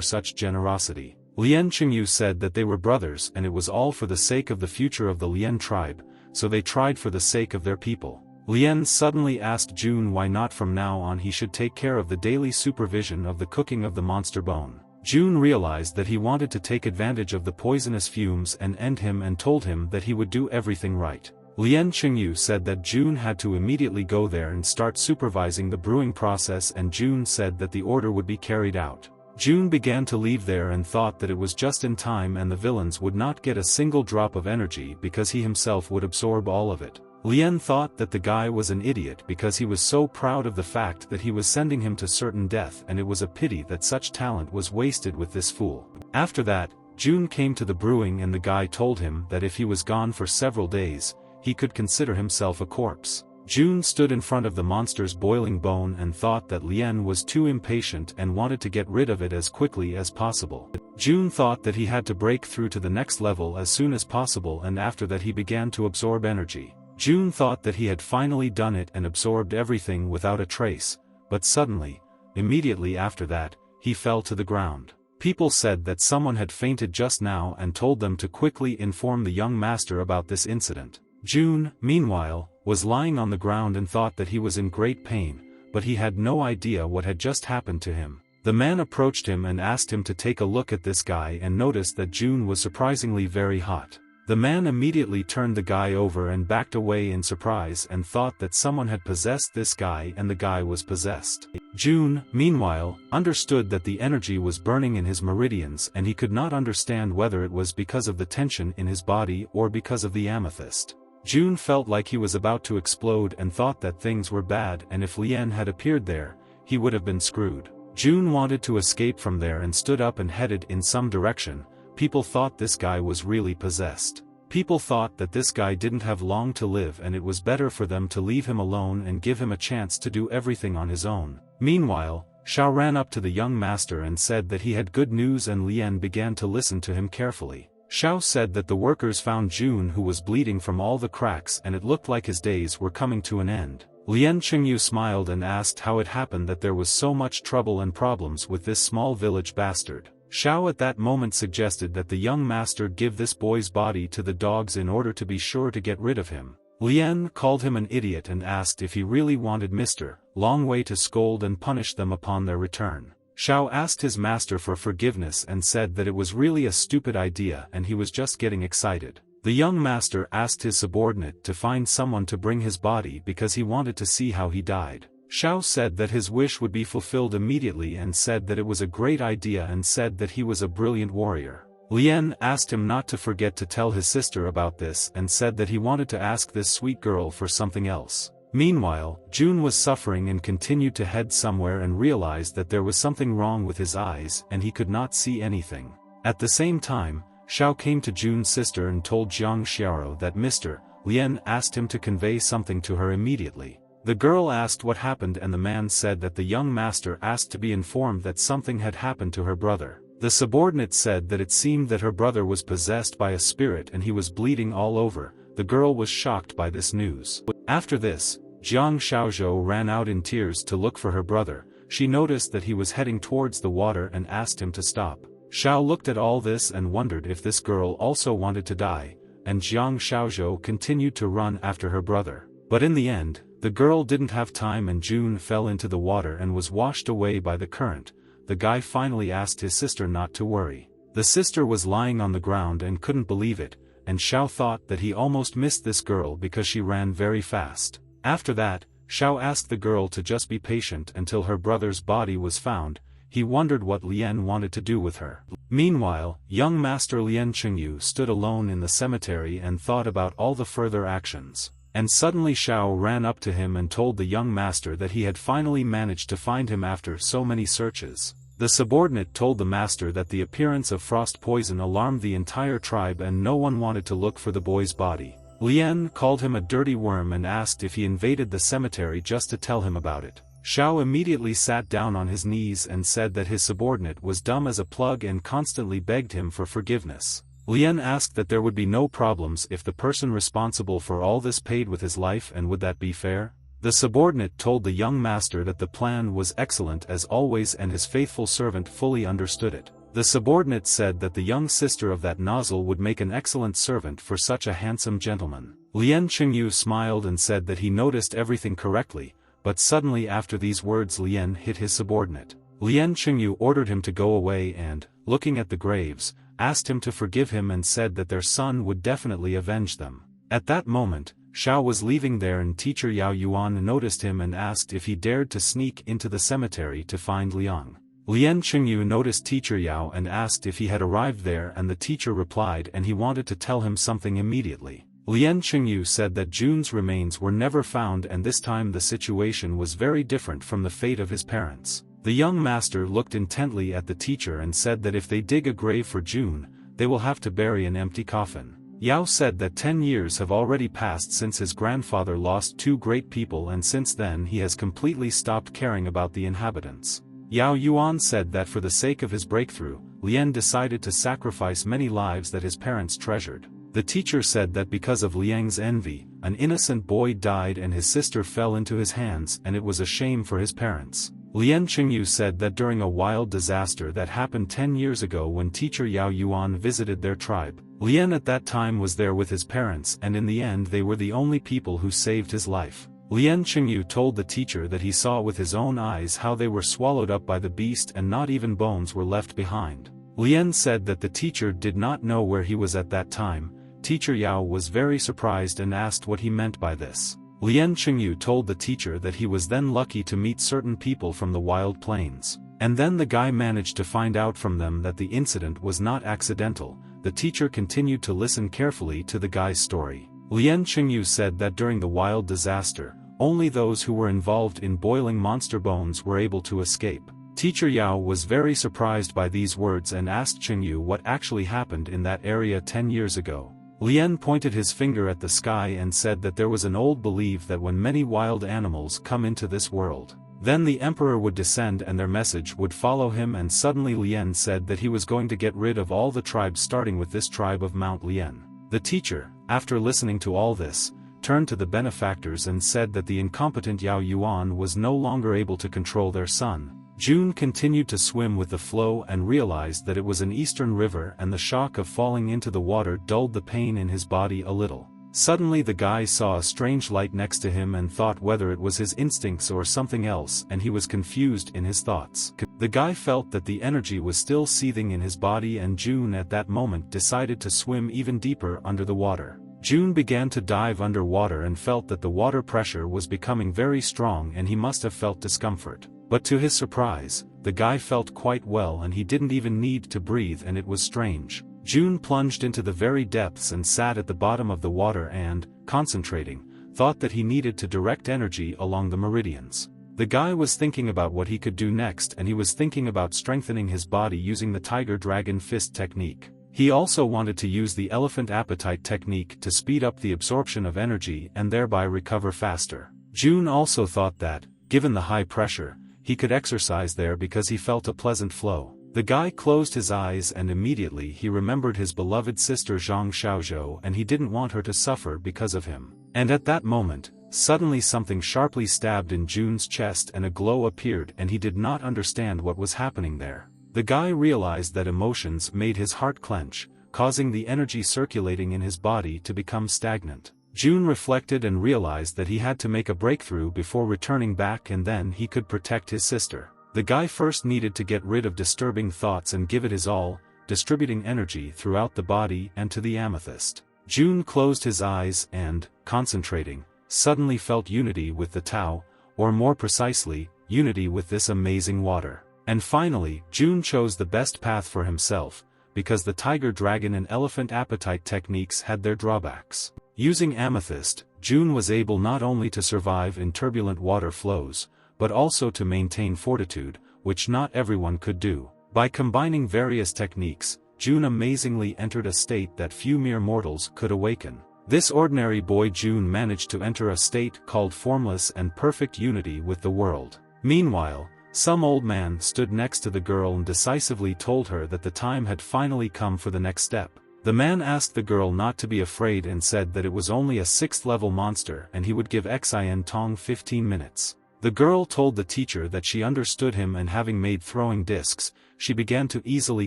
such generosity. Lien Qingyu said that they were brothers and it was all for the sake of the future of the Lien tribe, so they tried for the sake of their people. Lien suddenly asked June why not from now on he should take care of the daily supervision of the cooking of the monster bone. June realized that he wanted to take advantage of the poisonous fumes and end him and told him that he would do everything right. Lien Qingyu said that June had to immediately go there and start supervising the brewing process, and June said that the order would be carried out. June began to leave there and thought that it was just in time and the villains would not get a single drop of energy because he himself would absorb all of it. Lien thought that the guy was an idiot because he was so proud of the fact that he was sending him to certain death, and it was a pity that such talent was wasted with this fool. After that, June came to the brewing and the guy told him that if he was gone for several days, he could consider himself a corpse. June stood in front of the monster's boiling bone and thought that Lien was too impatient and wanted to get rid of it as quickly as possible. June thought that he had to break through to the next level as soon as possible, and after that he began to absorb energy. June thought that he had finally done it and absorbed everything without a trace, but suddenly, immediately after that, he fell to the ground. People said that someone had fainted just now and told them to quickly inform the young master about this incident. June, meanwhile, was lying on the ground and thought that he was in great pain, but he had no idea what had just happened to him. The man approached him and asked him to take a look at this guy and noticed that June was surprisingly very hot. The man immediately turned the guy over and backed away in surprise and thought that someone had possessed this guy and the guy was possessed. June, meanwhile, understood that the energy was burning in his meridians and he could not understand whether it was because of the tension in his body or because of the amethyst. June felt like he was about to explode and thought that things were bad, and if Lien had appeared there, he would have been screwed. June wanted to escape from there and stood up and headed in some direction. People thought this guy was really possessed. People thought that this guy didn't have long to live and it was better for them to leave him alone and give him a chance to do everything on his own. Meanwhile, Xiao ran up to the young master and said that he had good news, and Lien began to listen to him carefully. Xiao said that the workers found June, who was bleeding from all the cracks, and it looked like his days were coming to an end. Lien Qingyu smiled and asked how it happened that there was so much trouble and problems with this small village bastard. Xiao at that moment suggested that the young master give this boy's body to the dogs in order to be sure to get rid of him. Lien called him an idiot and asked if he really wanted Mr. Long Wei to scold and punish them upon their return. Xiao asked his master for forgiveness and said that it was really a stupid idea and he was just getting excited. The young master asked his subordinate to find someone to bring his body because he wanted to see how he died. Xiao said that his wish would be fulfilled immediately and said that it was a great idea and said that he was a brilliant warrior. Lien asked him not to forget to tell his sister about this and said that he wanted to ask this sweet girl for something else. Meanwhile, June was suffering and continued to head somewhere and realized that there was something wrong with his eyes and he could not see anything. At the same time, Xiao came to June's sister and told Jiang Xiao that Mr. Lien asked him to convey something to her immediately. The girl asked what happened and the man said that the young master asked to be informed that something had happened to her brother. The subordinate said that it seemed that her brother was possessed by a spirit and he was bleeding all over. The girl was shocked by this news. After this, Jiang Xiaozhou ran out in tears to look for her brother. She noticed that he was heading towards the water and asked him to stop. Xiao looked at all this and wondered if this girl also wanted to die, and Jiang Xiaozhou continued to run after her brother. But in the end, the girl didn't have time and June fell into the water and was washed away by the current. The guy finally asked his sister not to worry. The sister was lying on the ground and couldn't believe it, and Xiao thought that he almost missed this girl because she ran very fast. After that, Xiao asked the girl to just be patient until her brother's body was found. He wondered what Lien wanted to do with her. Meanwhile, young Master Lien Qingyu stood alone in the cemetery and thought about all the further actions. And suddenly Xiao ran up to him and told the young master that he had finally managed to find him after so many searches. The subordinate told the master that the appearance of frost poison alarmed the entire tribe and no one wanted to look for the boy's body. Lien called him a dirty worm and asked if he invaded the cemetery just to tell him about it. Xiao immediately sat down on his knees and said that his subordinate was dumb as a plug and constantly begged him for forgiveness. Lien asked that there would be no problems if the person responsible for all this paid with his life, and would that be fair? The subordinate told the young master that the plan was excellent as always and his faithful servant fully understood it. The subordinate said that the young sister of that nozzle would make an excellent servant for such a handsome gentleman. Lien Qingyu smiled and said that he noticed everything correctly, but suddenly after these words Lien hit his subordinate. Lien Qingyu ordered him to go away and, looking at the graves, asked him to forgive him and said that their son would definitely avenge them. At that moment, Xiao was leaving there and teacher Yao Yuan noticed him and asked if he dared to sneak into the cemetery to find Liang. Lien Qingyu noticed teacher Yao and asked if he had arrived there, and the teacher replied and he wanted to tell him something immediately. Lien Qingyu said that Jun's remains were never found and this time the situation was very different from the fate of his parents. The young master looked intently at the teacher and said that if they dig a grave for Jun, they will have to bury an empty coffin. Yao said that 10 years have already passed since his grandfather lost 2 great people and since then he has completely stopped caring about the inhabitants. Yao Yuan said that for the sake of his breakthrough, Lien decided to sacrifice many lives that his parents treasured. The teacher said that because of Liang's envy, an innocent boy died and his sister fell into his hands and it was a shame for his parents. Lien Qingyu said that during a wild disaster that happened 10 years ago when teacher Yao Yuan visited their tribe, Lien at that time was there with his parents and in the end they were the only people who saved his life. Lien Qingyu told the teacher that he saw with his own eyes how they were swallowed up by the beast and not even bones were left behind. Lien said that the teacher did not know where he was at that time. Teacher Yao was very surprised and asked what he meant by this. Lien Qingyu told the teacher that he was then lucky to meet certain people from the wild plains. And then the guy managed to find out from them that the incident was not accidental. The teacher continued to listen carefully to the guy's story. Lien Qingyu said that during the wild disaster, only those who were involved in boiling monster bones were able to escape. Teacher Yao was very surprised by these words and asked Qingyu what actually happened in that area 10 years ago. Lien pointed his finger at the sky and said that there was an old belief that when many wild animals come into this world, then the emperor would descend and their message would follow him, and suddenly Lien said that he was going to get rid of all the tribes starting with this tribe of Mount Lien. The teacher, after listening to all this, turned to the benefactors and said that the incompetent Yao Yuan was no longer able to control their son. Jun continued to swim with the flow and realized that it was an eastern river and the shock of falling into the water dulled the pain in his body a little. Suddenly the guy saw a strange light next to him and thought whether it was his instincts or something else, and he was confused in his thoughts. The guy felt that the energy was still seething in his body and Jun at that moment decided to swim even deeper under the water. Jun began to dive underwater and felt that the water pressure was becoming very strong and he must have felt discomfort. But to his surprise, the guy felt quite well and he didn't even need to breathe, and it was strange. Jun plunged into the very depths and sat at the bottom of the water and, concentrating, thought that he needed to direct energy along the meridians. The guy was thinking about what he could do next, and he was thinking about strengthening his body using the Tiger Dragon Fist technique. He also wanted to use the Elephant Appetite technique to speed up the absorption of energy and thereby recover faster. Jun also thought that, given the high pressure, he could exercise there because he felt a pleasant flow. The guy closed his eyes and immediately he remembered his beloved sister Zhang Xiaozhou and he didn't want her to suffer because of him. And at that moment, suddenly something sharply stabbed in Jun's chest and a glow appeared and he did not understand what was happening there. The guy realized that emotions made his heart clench, causing the energy circulating in his body to become stagnant. Jun reflected and realized that he had to make a breakthrough before returning back, and then he could protect his sister. The guy first needed to get rid of disturbing thoughts and give it his all, distributing energy throughout the body and to the amethyst. Jun closed his eyes and, concentrating, suddenly felt unity with the Tao, or more precisely, unity with this amazing water. And finally, June chose the best path for himself, because the tiger dragon and elephant appetite techniques had their drawbacks. Using amethyst, June was able not only to survive in turbulent water flows, but also to maintain fortitude, which not everyone could do. By combining various techniques, June amazingly entered a state that few mere mortals could awaken. This ordinary boy June managed to enter a state called formless and perfect unity with the world. Meanwhile, some old man stood next to the girl and decisively told her that the time had finally come for the next step. The man asked the girl not to be afraid and said that it was only a 6th-level monster and he would give Xin Tong 15 minutes. The girl told the teacher that she understood him, and having made throwing discs, she began to easily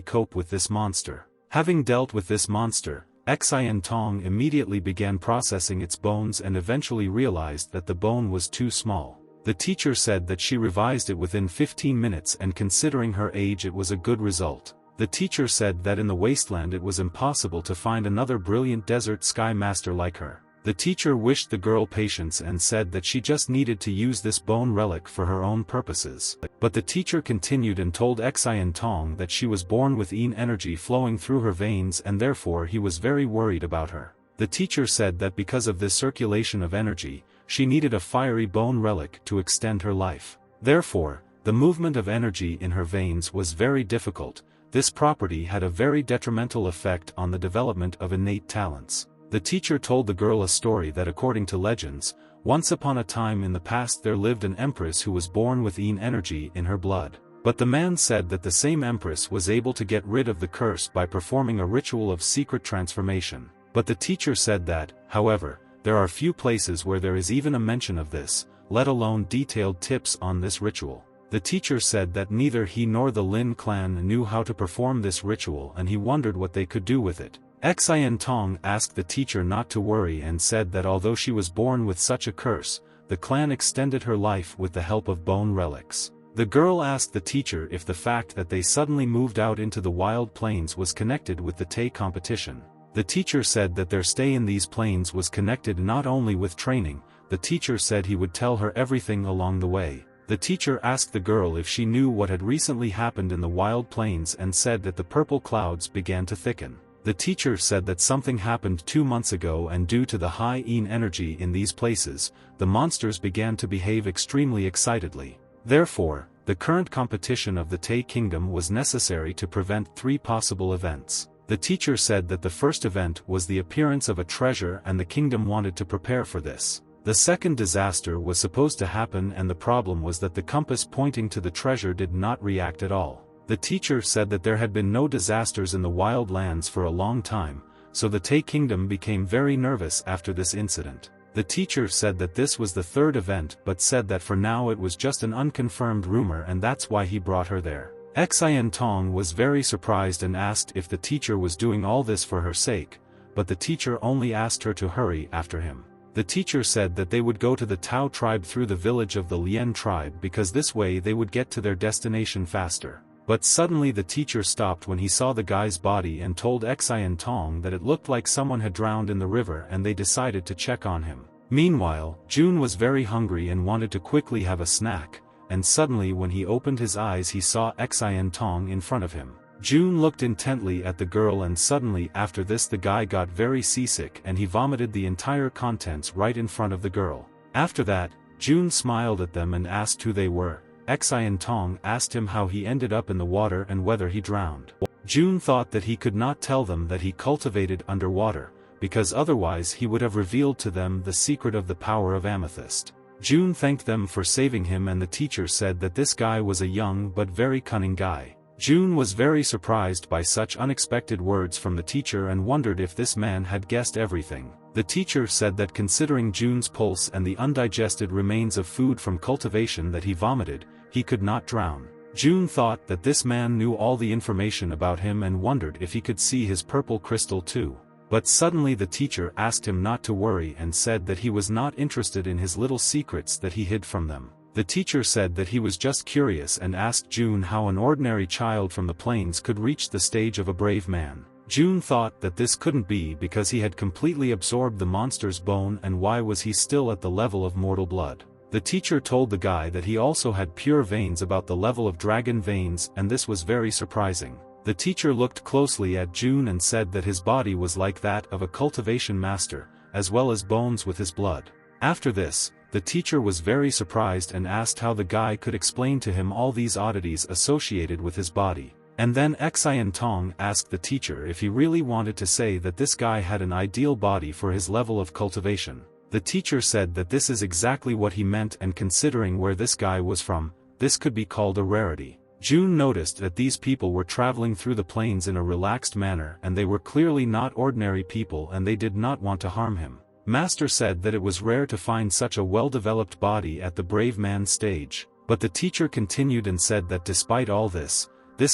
cope with this monster. Having dealt with this monster, Xin Tong immediately began processing its bones and eventually realized that the bone was too small. The teacher said that she revised it within 15 minutes, and considering her age it was a good result. The teacher said that in the wasteland it was impossible to find another brilliant desert sky master like her. The teacher wished the girl patience and said that she just needed to use this bone relic for her own purposes. But the teacher continued and told Xin Tong that she was born with Yin energy flowing through her veins, and therefore he was very worried about her. The teacher said that because of this circulation of energy, she needed a fiery bone relic to extend her life. Therefore, the movement of energy in her veins was very difficult. This property had a very detrimental effect on the development of innate talents. The teacher told the girl a story that according to legends, once upon a time in the past there lived an empress who was born with Yin energy in her blood. But the man said that the same empress was able to get rid of the curse by performing a ritual of secret transformation. But the teacher said that, however, there are few places where there is even a mention of this, let alone detailed tips on this ritual. The teacher said that neither he nor the Lin clan knew how to perform this ritual, and he wondered what they could do with it. Xin Tong asked the teacher not to worry and said that although she was born with such a curse, the clan extended her life with the help of bone relics. The girl asked the teacher if the fact that they suddenly moved out into the wild plains was connected with the Tay competition. The teacher said that their stay in these plains was connected not only with training. The teacher said he would tell her everything along the way. The teacher asked the girl if she knew what had recently happened in the wild plains and said that the purple clouds began to thicken. The teacher said that something happened 2 months ago, and due to the high Yin energy in these places, the monsters began to behave extremely excitedly. Therefore, the current competition of the Tay Kingdom was necessary to prevent 3 possible events. The teacher said that the first event was the appearance of a treasure and the kingdom wanted to prepare for this. The second disaster was supposed to happen, and the problem was that the compass pointing to the treasure did not react at all. The teacher said that there had been no disasters in the wild lands for a long time, so the Tay Kingdom became very nervous after this incident. The teacher said that this was the third event, but said that for now it was just an unconfirmed rumor and that's why he brought her there. Xin Tong was very surprised and asked if the teacher was doing all this for her sake, but the teacher only asked her to hurry after him. The teacher said that they would go to the Tao tribe through the village of the Lien tribe because this way they would get to their destination faster. But suddenly the teacher stopped when he saw the guy's body and told Xin Tong that it looked like someone had drowned in the river, and they decided to check on him. Meanwhile, June was very hungry and wanted to quickly have a snack, and suddenly when he opened his eyes he saw Xin Tong in front of him. June looked intently at the girl, and suddenly after this the guy got very seasick and he vomited the entire contents right in front of the girl. After that, June smiled at them and asked who they were. Xin Tong asked him how he ended up in the water and whether he drowned. June thought that he could not tell them that he cultivated underwater, because otherwise he would have revealed to them the secret of the power of amethyst. June thanked them for saving him, and the teacher said that this guy was a young but very cunning guy. June was very surprised by such unexpected words from the teacher and wondered if this man had guessed everything. The teacher said that considering June's pulse and the undigested remains of food from cultivation that he vomited, he could not drown. June thought that this man knew all the information about him and wondered if he could see his purple crystal too. But suddenly the teacher asked him not to worry and said that he was not interested in his little secrets that he hid from them. The teacher said that he was just curious and asked June how an ordinary child from the plains could reach the stage of a brave man. June thought that this couldn't be because he had completely absorbed the monster's bone, and why was he still at the level of mortal blood? The teacher told the guy that he also had pure veins about the level of dragon veins, and this was very surprising. The teacher looked closely at June and said that his body was like that of a cultivation master, as well as bones with his blood. After this, the teacher was very surprised and asked how the guy could explain to him all these oddities associated with his body. And then Xian Tong asked the teacher if he really wanted to say that this guy had an ideal body for his level of cultivation. The teacher said that this is exactly what he meant, and considering where this guy was from, this could be called a rarity. June noticed that these people were traveling through the plains in a relaxed manner, and they were clearly not ordinary people, and they did not want to harm him. Master said that it was rare to find such a well-developed body at the brave man stage, but the teacher continued and said that despite all this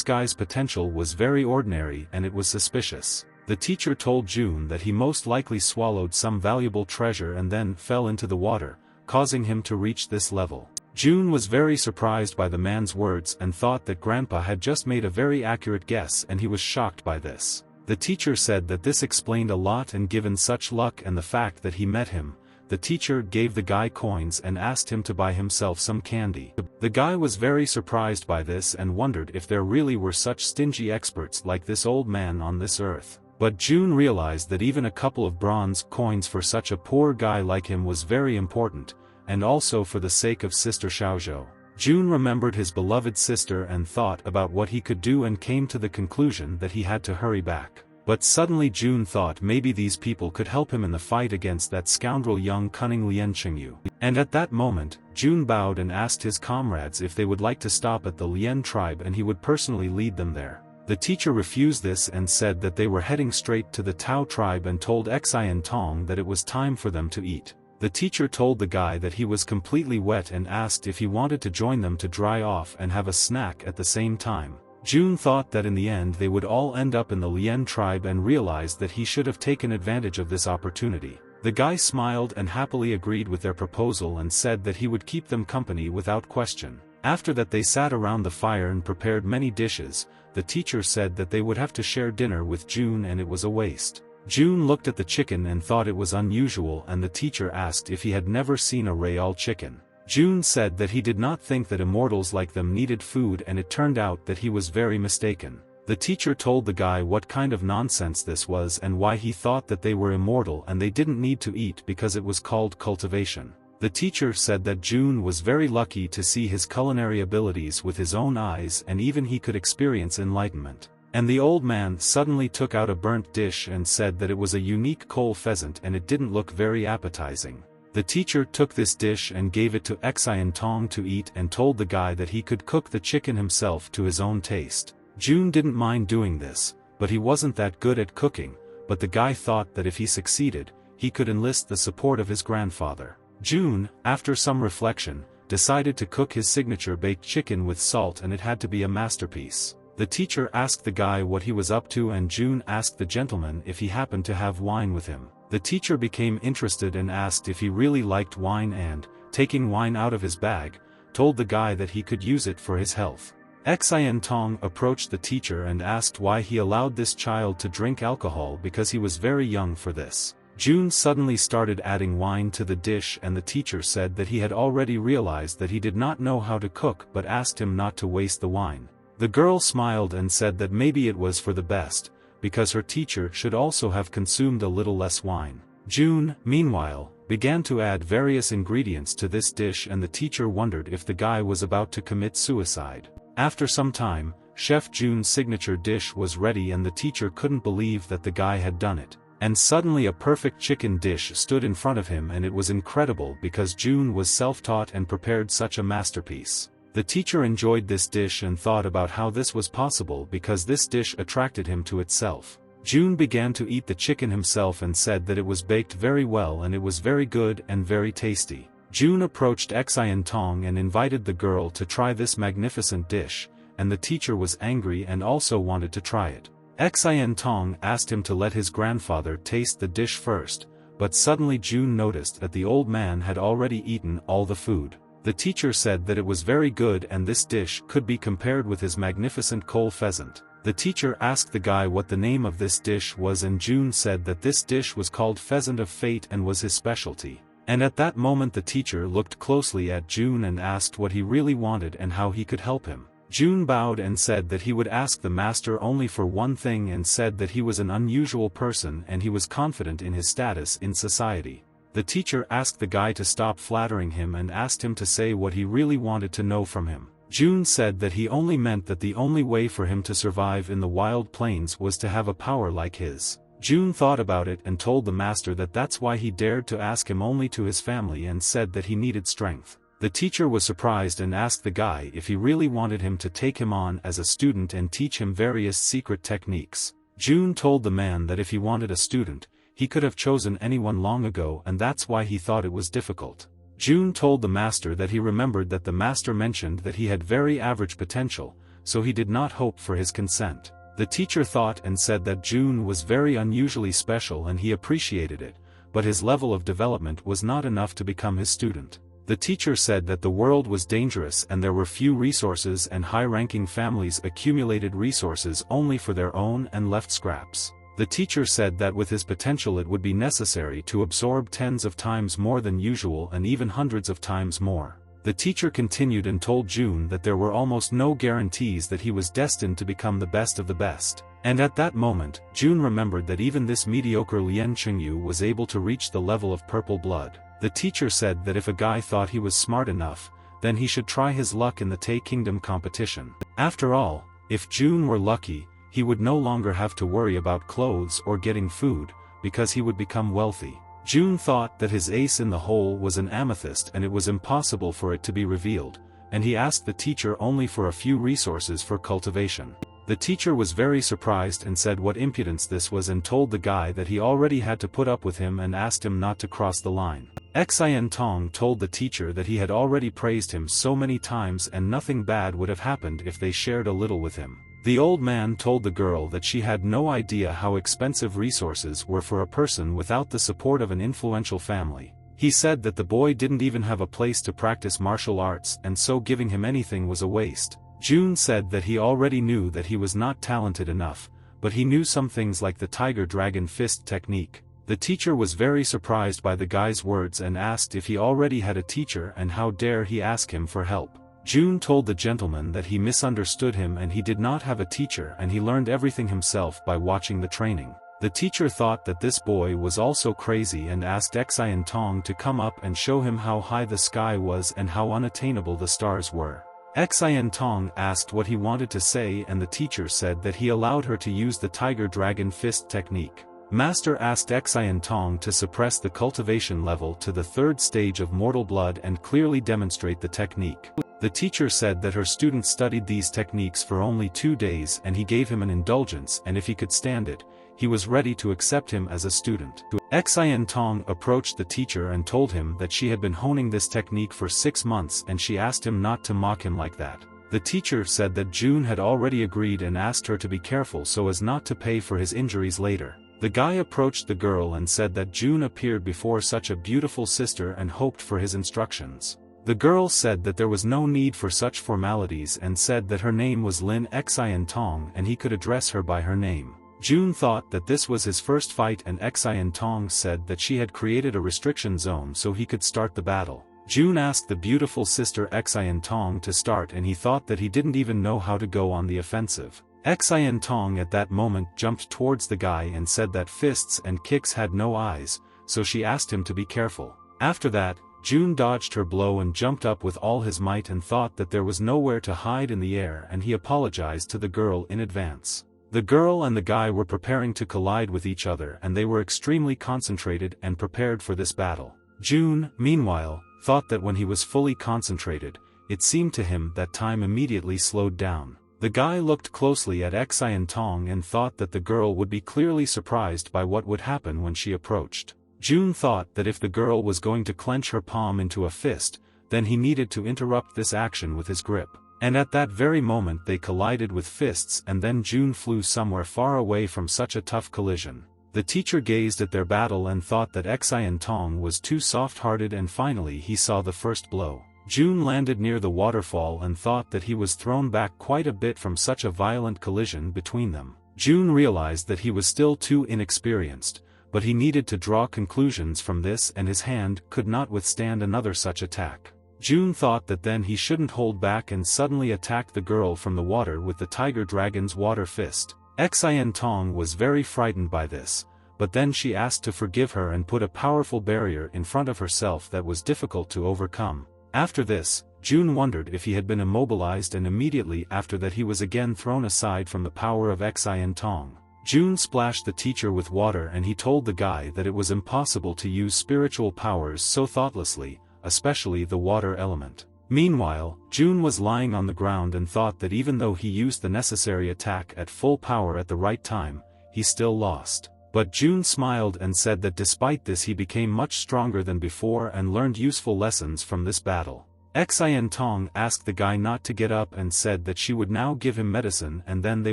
guy's potential was very ordinary and it was suspicious. The teacher told June that he most likely swallowed some valuable treasure and then fell into the water, causing him to reach this level. June was very surprised by the man's words and thought that Grandpa had just made a very accurate guess, and he was shocked by this. The teacher said that this explained a lot, and given such luck and the fact that he met him, the teacher gave the guy coins and asked him to buy himself some candy. The guy was very surprised by this and wondered if there really were such stingy experts like this old man on this earth. But June realized that even a couple of bronze coins for such a poor guy like him was very important, and also for the sake of Sister Xiaozhou. June remembered his beloved sister and thought about what he could do and came to the conclusion that he had to hurry back. But suddenly June thought maybe these people could help him in the fight against that scoundrel young cunning Lien Qingyu. And at that moment, June bowed and asked his comrades if they would like to stop at the Lien tribe and he would personally lead them there. The teacher refused this and said that they were heading straight to the Tao tribe and told Xian Tong that it was time for them to eat. The teacher told the guy that he was completely wet and asked if he wanted to join them to dry off and have a snack at the same time. June thought that in the end they would all end up in the Lien tribe and realized that he should have taken advantage of this opportunity. The guy smiled and happily agreed with their proposal and said that he would keep them company without question. After that they sat around the fire and prepared many dishes. The teacher said that they would have to share dinner with June and it was a waste. June looked at the chicken and thought it was unusual, and the teacher asked if he had never seen a real chicken. June said that he did not think that immortals like them needed food, and it turned out that he was very mistaken. The teacher told the guy what kind of nonsense this was and why he thought that they were immortal and they didn't need to eat because it was called cultivation. The teacher said that June was very lucky to see his culinary abilities with his own eyes, and even he could experience enlightenment. And the old man suddenly took out a burnt dish and said that it was a unique coal pheasant and it didn't look very appetizing. The teacher took this dish and gave it to Xian Tong to eat and told the guy that he could cook the chicken himself to his own taste. June didn't mind doing this, but he wasn't that good at cooking, but the guy thought that if he succeeded, he could enlist the support of his grandfather. June, after some reflection, decided to cook his signature baked chicken with salt, and it had to be a masterpiece. The teacher asked the guy what he was up to, and June asked the gentleman if he happened to have wine with him. The teacher became interested and asked if he really liked wine and, taking wine out of his bag, told the guy that he could use it for his health. Xian Tong approached the teacher and asked why he allowed this child to drink alcohol because he was very young for this. June suddenly started adding wine to the dish, and the teacher said that he had already realized that he did not know how to cook but asked him not to waste the wine. The girl smiled and said that maybe it was for the best, because her teacher should also have consumed a little less wine. June, meanwhile, began to add various ingredients to this dish, and the teacher wondered if the guy was about to commit suicide. After some time, Chef June's signature dish was ready and the teacher couldn't believe that the guy had done it. And suddenly a perfect chicken dish stood in front of him, and it was incredible because June was self-taught and prepared such a masterpiece. The teacher enjoyed this dish and thought about how this was possible because this dish attracted him to itself. June began to eat the chicken himself and said that it was baked very well and it was very good and very tasty. June approached Xian Tong and invited the girl to try this magnificent dish, and the teacher was angry and also wanted to try it. Xian Tong asked him to let his grandfather taste the dish first, but suddenly June noticed that the old man had already eaten all the food. The teacher said that it was very good and this dish could be compared with his magnificent coal pheasant. The teacher asked the guy what the name of this dish was, and June said that this dish was called Pheasant of Fate and was his specialty. And at that moment the teacher looked closely at June and asked what he really wanted and how he could help him. June bowed and said that he would ask the master only for one thing, and said that he was an unusual person and he was confident in his status in society. The teacher asked the guy to stop flattering him and asked him to say what he really wanted to know from him. June said that he only meant that the only way for him to survive in the wild plains was to have a power like his. June thought about it and told the master that that's why he dared to ask him only to his family, and said that he needed strength. The teacher was surprised and asked the guy if he really wanted him to take him on as a student and teach him various secret techniques. June told the man that if he wanted a student, he could have chosen anyone long ago, and that's why he thought it was difficult. June told the master that he remembered that the master mentioned that he had very average potential, so he did not hope for his consent. The teacher thought and said that June was very unusually special and he appreciated it, but his level of development was not enough to become his student. The teacher said that the world was dangerous and there were few resources, and high-ranking families accumulated resources only for their own and left scraps. The teacher said that with his potential it would be necessary to absorb tens of times more than usual and even hundreds of times more. The teacher continued and told June that there were almost no guarantees that he was destined to become the best of the best. And at that moment, June remembered that even this mediocre Lien Chengyu was able to reach the level of purple blood. The teacher said that if a guy thought he was smart enough, then he should try his luck in the Tay Kingdom competition. After all, if June were lucky, he would no longer have to worry about clothes or getting food, because he would become wealthy. June thought that his ace in the hole was an amethyst and it was impossible for it to be revealed, and he asked the teacher only for a few resources for cultivation. The teacher was very surprised and said what impudence this was, and told the guy that he already had to put up with him and asked him not to cross the line. Xian Tong told the teacher that he had already praised him so many times and nothing bad would have happened if they shared a little with him. The old man told the girl that she had no idea how expensive resources were for a person without the support of an influential family. He said that the boy didn't even have a place to practice martial arts, and so giving him anything was a waste. June said that he already knew that he was not talented enough, but he knew some things like the Tiger Dragon Fist technique. The teacher was very surprised by the guy's words and asked if he already had a teacher and how dare he ask him for help. June told the gentleman that he misunderstood him and he did not have a teacher and he learned everything himself by watching the training. The teacher thought that this boy was also crazy and asked Xian Tong to come up and show him how high the sky was and how unattainable the stars were. Xian Tong asked what he wanted to say and the teacher said that he allowed her to use the Tiger Dragon Fist technique. Master asked Xian Tong to suppress the cultivation level to the third stage of mortal blood and clearly demonstrate the technique. The teacher said that her student studied these techniques for only 2 days and he gave him an indulgence, and if he could stand it, he was ready to accept him as a student. Xian Tong approached the teacher and told him that she had been honing this technique for 6 months and she asked him not to mock him like that. The teacher said that June had already agreed and asked her to be careful so as not to pay for his injuries later. The guy approached the girl and said that June appeared before such a beautiful sister and hoped for his instructions. The girl said that there was no need for such formalities and said that her name was Lin Xian Tong and he could address her by her name. June thought that this was his first fight and Xian Tong said that she had created a restriction zone so he could start the battle. June asked the beautiful sister Xian Tong to start and he thought that he didn't even know how to go on the offensive. Xian Tong at that moment jumped towards the guy and said that fists and kicks had no eyes, so she asked him to be careful. After that, June dodged her blow and jumped up with all his might and thought that there was nowhere to hide in the air and he apologized to the girl in advance. The girl and the guy were preparing to collide with each other and they were extremely concentrated and prepared for this battle. June, meanwhile, thought that when he was fully concentrated, it seemed to him that time immediately slowed down. The guy looked closely at Xian Tong and thought that the girl would be clearly surprised by what would happen when she approached. June thought that if the girl was going to clench her palm into a fist, then he needed to interrupt this action with his grip. And at that very moment they collided with fists and then June flew somewhere far away from such a tough collision. The teacher gazed at their battle and thought that Xian Tong was too soft-hearted and finally he saw the first blow. June landed near the waterfall and thought that he was thrown back quite a bit from such a violent collision between them. June realized that he was still too inexperienced, but he needed to draw conclusions from this and his hand could not withstand another such attack. June thought that then he shouldn't hold back and suddenly attacked the girl from the water with the tiger dragon's water fist. Xian Tong was very frightened by this, but then she asked to forgive her and put a powerful barrier in front of herself that was difficult to overcome. After this, June wondered if he had been immobilized, and immediately after that he was again thrown aside from the power of Xian Tong. June splashed the teacher with water and he told the guy that it was impossible to use spiritual powers so thoughtlessly, especially the water element. Meanwhile, June was lying on the ground and thought that even though he used the necessary attack at full power at the right time, he still lost. But June smiled and said that despite this he became much stronger than before and learned useful lessons from this battle. Xian Tong asked the guy not to get up and said that she would now give him medicine and then they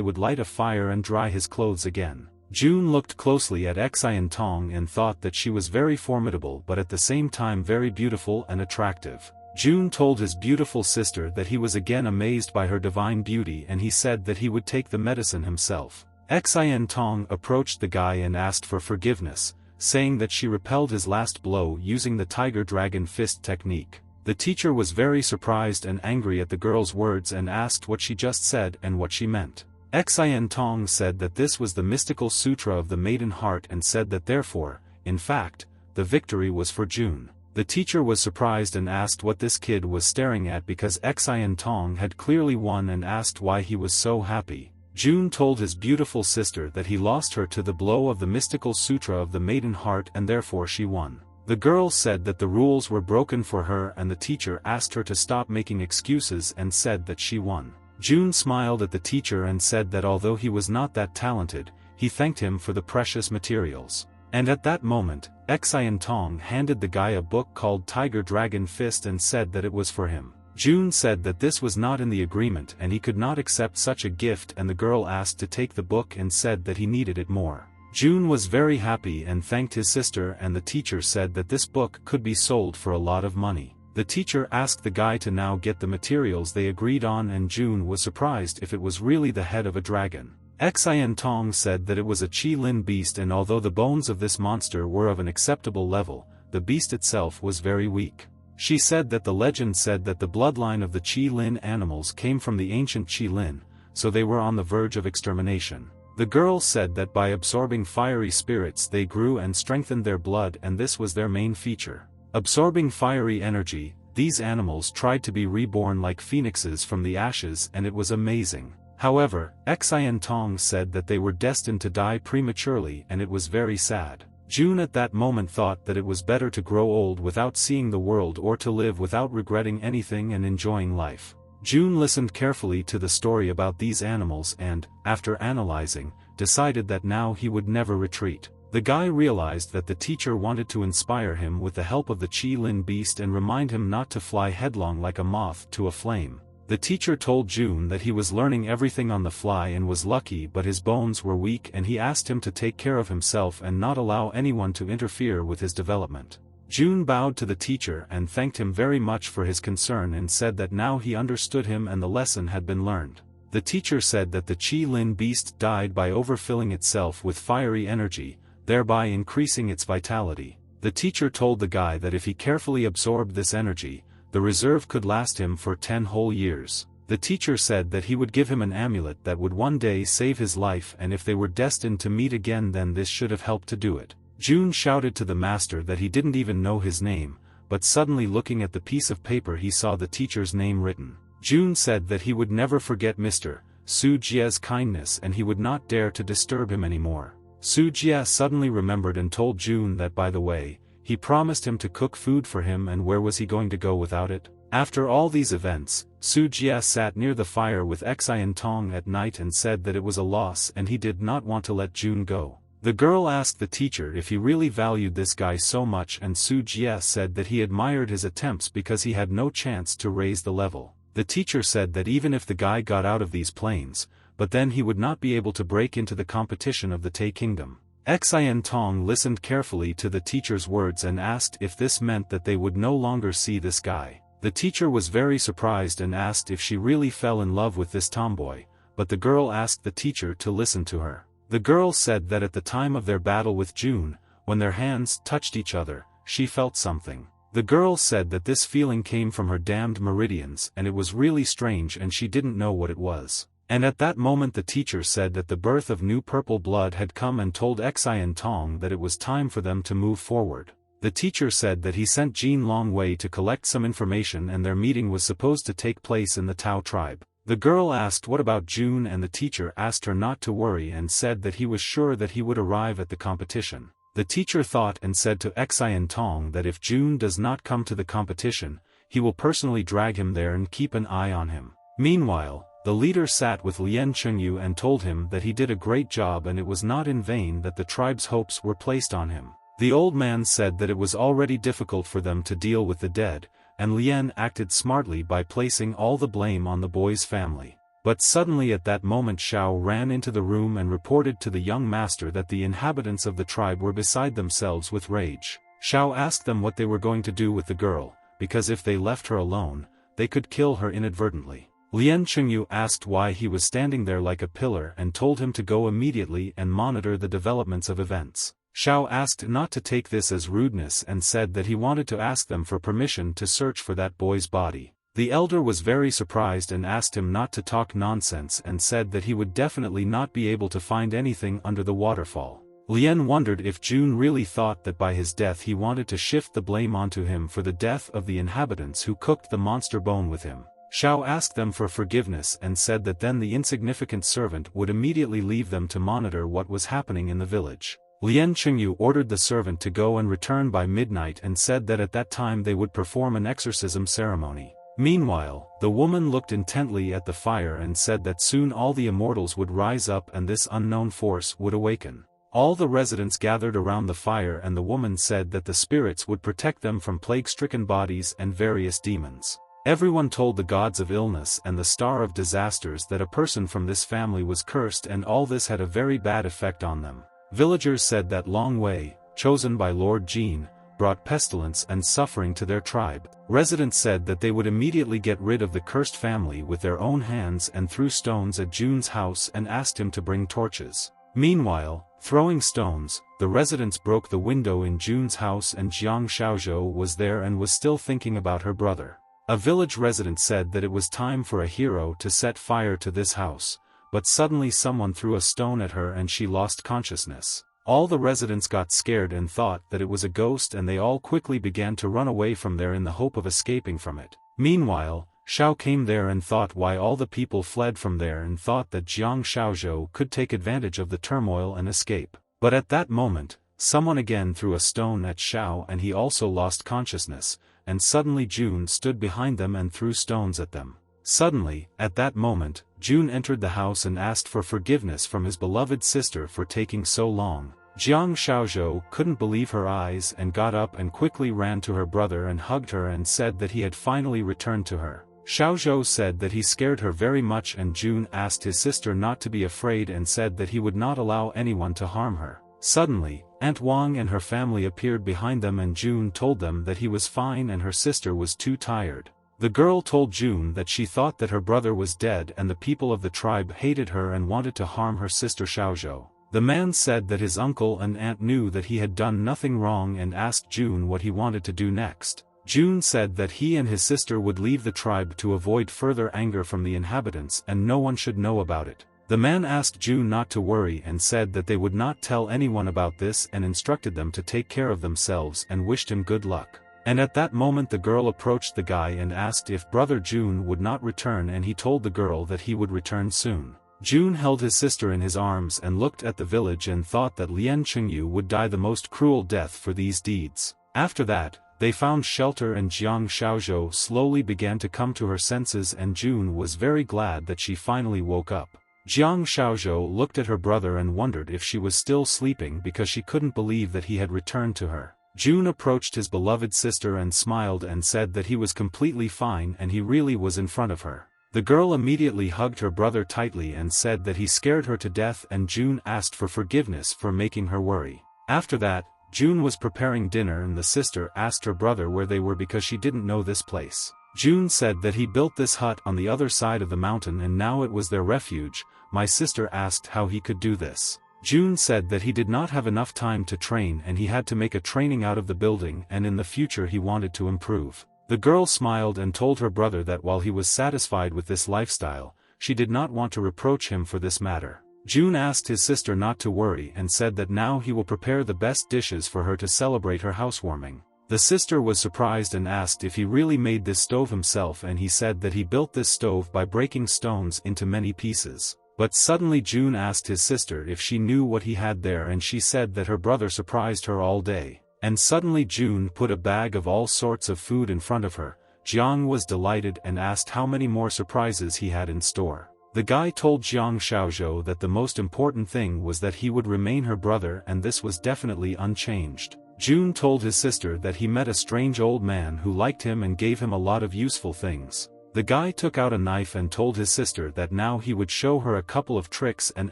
would light a fire and dry his clothes again. June looked closely at Xian Tong and thought that she was very formidable but at the same time very beautiful and attractive. June told his beautiful sister that he was again amazed by her divine beauty and he said that he would take the medicine himself. Xian Tong approached the guy and asked for forgiveness, saying that she repelled his last blow using the tiger dragon fist technique. The teacher was very surprised and angry at the girl's words and asked what she just said and what she meant. Xian Tong said that this was the mystical sutra of the maiden heart and said that therefore, in fact, the victory was for June. The teacher was surprised and asked what this kid was staring at because Xian Tong had clearly won and asked why he was so happy. June told his beautiful sister that he lost her to the blow of the mystical sutra of the maiden heart and therefore she won. The girl said that the rules were broken for her and the teacher asked her to stop making excuses and said that she won. June smiled at the teacher and said that although he was not that talented, he thanked him for the precious materials. And at that moment, Xian Tong handed the guy a book called Tiger Dragon Fist and said that it was for him. June said that this was not in the agreement and he could not accept such a gift and the girl asked to take the book and said that he needed it more. June was very happy and thanked his sister and the teacher said that this book could be sold for a lot of money. The teacher asked the guy to now get the materials they agreed on and June was surprised if it was really the head of a dragon. Xian Tong said that it was a Qi Lin beast and although the bones of this monster were of an acceptable level, the beast itself was very weak. She said that the legend said that the bloodline of the Qi Lin animals came from the ancient Qi Lin, so they were on the verge of extermination. The girl said that by absorbing fiery spirits they grew and strengthened their blood and this was their main feature. Absorbing fiery energy, these animals tried to be reborn like phoenixes from the ashes and it was amazing. However, Xian Tong said that they were destined to die prematurely and it was very sad. June at that moment thought that it was better to grow old without seeing the world or to live without regretting anything and enjoying life. June listened carefully to the story about these animals and, after analyzing, decided that now he would never retreat. The guy realized that the teacher wanted to inspire him with the help of the Qi Lin beast and remind him not to fly headlong like a moth to a flame. The teacher told June that he was learning everything on the fly and was lucky but his bones were weak and he asked him to take care of himself and not allow anyone to interfere with his development. June bowed to the teacher and thanked him very much for his concern and said that now he understood him and the lesson had been learned. The teacher said that the Qi Lin beast died by overfilling itself with fiery energy, thereby increasing its vitality. The teacher told the guy that if he carefully absorbed this energy, the reserve could last him for 10 whole years. The teacher said that he would give him an amulet that would one day save his life and if they were destined to meet again then this should have helped to do it. June shouted to the master that he didn't even know his name, but suddenly looking at the piece of paper he saw the teacher's name written. June said that he would never forget Mr. Su Jie's kindness and he would not dare to disturb him anymore. Su Jie suddenly remembered and told June that by the way, he promised him to cook food for him and where was he going to go without it? After all these events, Su Jie sat near the fire with Xian Tong at night and said that it was a loss and he did not want to let June go. The girl asked the teacher if he really valued this guy so much and Su Jie said that he admired his attempts because he had no chance to raise the level. The teacher said that even if the guy got out of these plains, but then he would not be able to break into the competition of the Tay Kingdom. Xian Tong listened carefully to the teacher's words and asked if this meant that they would no longer see this guy. The teacher was very surprised and asked if she really fell in love with this tomboy, but the girl asked the teacher to listen to her. The girl said that at the time of their battle with June, when their hands touched each other, she felt something. The girl said that this feeling came from her damned meridians and it was really strange and she didn't know what it was. And at that moment the teacher said that the birth of new purple blood had come and told Xian Tong that it was time for them to move forward. The teacher said that he sent Jin Long Wei to collect some information and their meeting was supposed to take place in the Tao tribe. The girl asked what about June and the teacher asked her not to worry and said that he was sure that he would arrive at the competition. The teacher thought and said to Xian Tong that if June does not come to the competition, he will personally drag him there and keep an eye on him. Meanwhile, the leader sat with Lien Chengyu and told him that he did a great job and it was not in vain that the tribe's hopes were placed on him. The old man said that it was already difficult for them to deal with the dead, and Lien acted smartly by placing all the blame on the boy's family. But suddenly at that moment Xiao ran into the room and reported to the young master that the inhabitants of the tribe were beside themselves with rage. Xiao asked them what they were going to do with the girl, because if they left her alone, they could kill her inadvertently. Lien Chengyu asked why he was standing there like a pillar and told him to go immediately and monitor the developments of events. Xiao asked not to take this as rudeness and said that he wanted to ask them for permission to search for that boy's body. The elder was very surprised and asked him not to talk nonsense and said that he would definitely not be able to find anything under the waterfall. Lien wondered if June really thought that by his death he wanted to shift the blame onto him for the death of the inhabitants who cooked the monster bone with him. Xiao asked them for forgiveness and said that then the insignificant servant would immediately leave them to monitor what was happening in the village. Lien Chengyu ordered the servant to go and return by midnight and said that at that time they would perform an exorcism ceremony. Meanwhile, the woman looked intently at the fire and said that soon all the immortals would rise up and this unknown force would awaken. All the residents gathered around the fire and the woman said that the spirits would protect them from plague-stricken bodies and various demons. Everyone told the gods of illness and the star of disasters that a person from this family was cursed and all this had a very bad effect on them. Villagers said that Long Wei, chosen by Lord Jin, brought pestilence and suffering to their tribe. Residents said that they would immediately get rid of the cursed family with their own hands and threw stones at June's house and asked him to bring torches. Meanwhile, throwing stones, the residents broke the window in June's house and Jiang Xiaozhou was there and was still thinking about her brother. A village resident said that it was time for a hero to set fire to this house, but suddenly someone threw a stone at her and she lost consciousness. All the residents got scared and thought that it was a ghost and they all quickly began to run away from there in the hope of escaping from it. Meanwhile, Xiao came there and thought why all the people fled from there and thought that Jiang Xiaozhou could take advantage of the turmoil and escape. But at that moment, someone again threw a stone at Xiao and he also lost consciousness, and suddenly June stood behind them and threw stones at them. Suddenly, at that moment, June entered the house and asked for forgiveness from his beloved sister for taking so long. Jiang Xiaozhou couldn't believe her eyes and got up and quickly ran to her brother and hugged her and said that he had finally returned to her. Xiaozhou said that he scared her very much and June asked his sister not to be afraid and said that he would not allow anyone to harm her. Suddenly, Aunt Wang and her family appeared behind them and June told them that he was fine and her sister was too tired. The girl told June that she thought that her brother was dead and the people of the tribe hated her and wanted to harm her sister Xiaozhou. The man said that his uncle and aunt knew that he had done nothing wrong and asked June what he wanted to do next. June said that he and his sister would leave the tribe to avoid further anger from the inhabitants and no one should know about it. The man asked June not to worry and said that they would not tell anyone about this and instructed them to take care of themselves and wished him good luck. And at that moment the girl approached the guy and asked if brother June would not return and he told the girl that he would return soon. June held his sister in his arms and looked at the village and thought that Lien Chengyu would die the most cruel death for these deeds. After that, they found shelter and Jiang Xiaozhou slowly began to come to her senses and June was very glad that she finally woke up. Jiang Xiaozhou looked at her brother and wondered if she was still sleeping because she couldn't believe that he had returned to her. June approached his beloved sister and smiled and said that he was completely fine and he really was in front of her. The girl immediately hugged her brother tightly and said that he scared her to death and June asked for forgiveness for making her worry. After that, June was preparing dinner and the sister asked her brother where they were because she didn't know this place. June said that he built this hut on the other side of the mountain and now it was their refuge. My sister asked how he could do this. June said that he did not have enough time to train and he had to make a training out of the building and in the future he wanted to improve. The girl smiled and told her brother that while he was satisfied with this lifestyle, she did not want to reproach him for this matter. June asked his sister not to worry and said that now he will prepare the best dishes for her to celebrate her housewarming. The sister was surprised and asked if he really made this stove himself and he said that he built this stove by breaking stones into many pieces. But suddenly June asked his sister if she knew what he had there and she said that her brother surprised her all day. And suddenly June put a bag of all sorts of food in front of her. Jiang was delighted and asked how many more surprises he had in store. The guy told Jiang Xiaozhou that the most important thing was that he would remain her brother and this was definitely unchanged. June told his sister that he met a strange old man who liked him and gave him a lot of useful things. The guy took out a knife and told his sister that now he would show her a couple of tricks and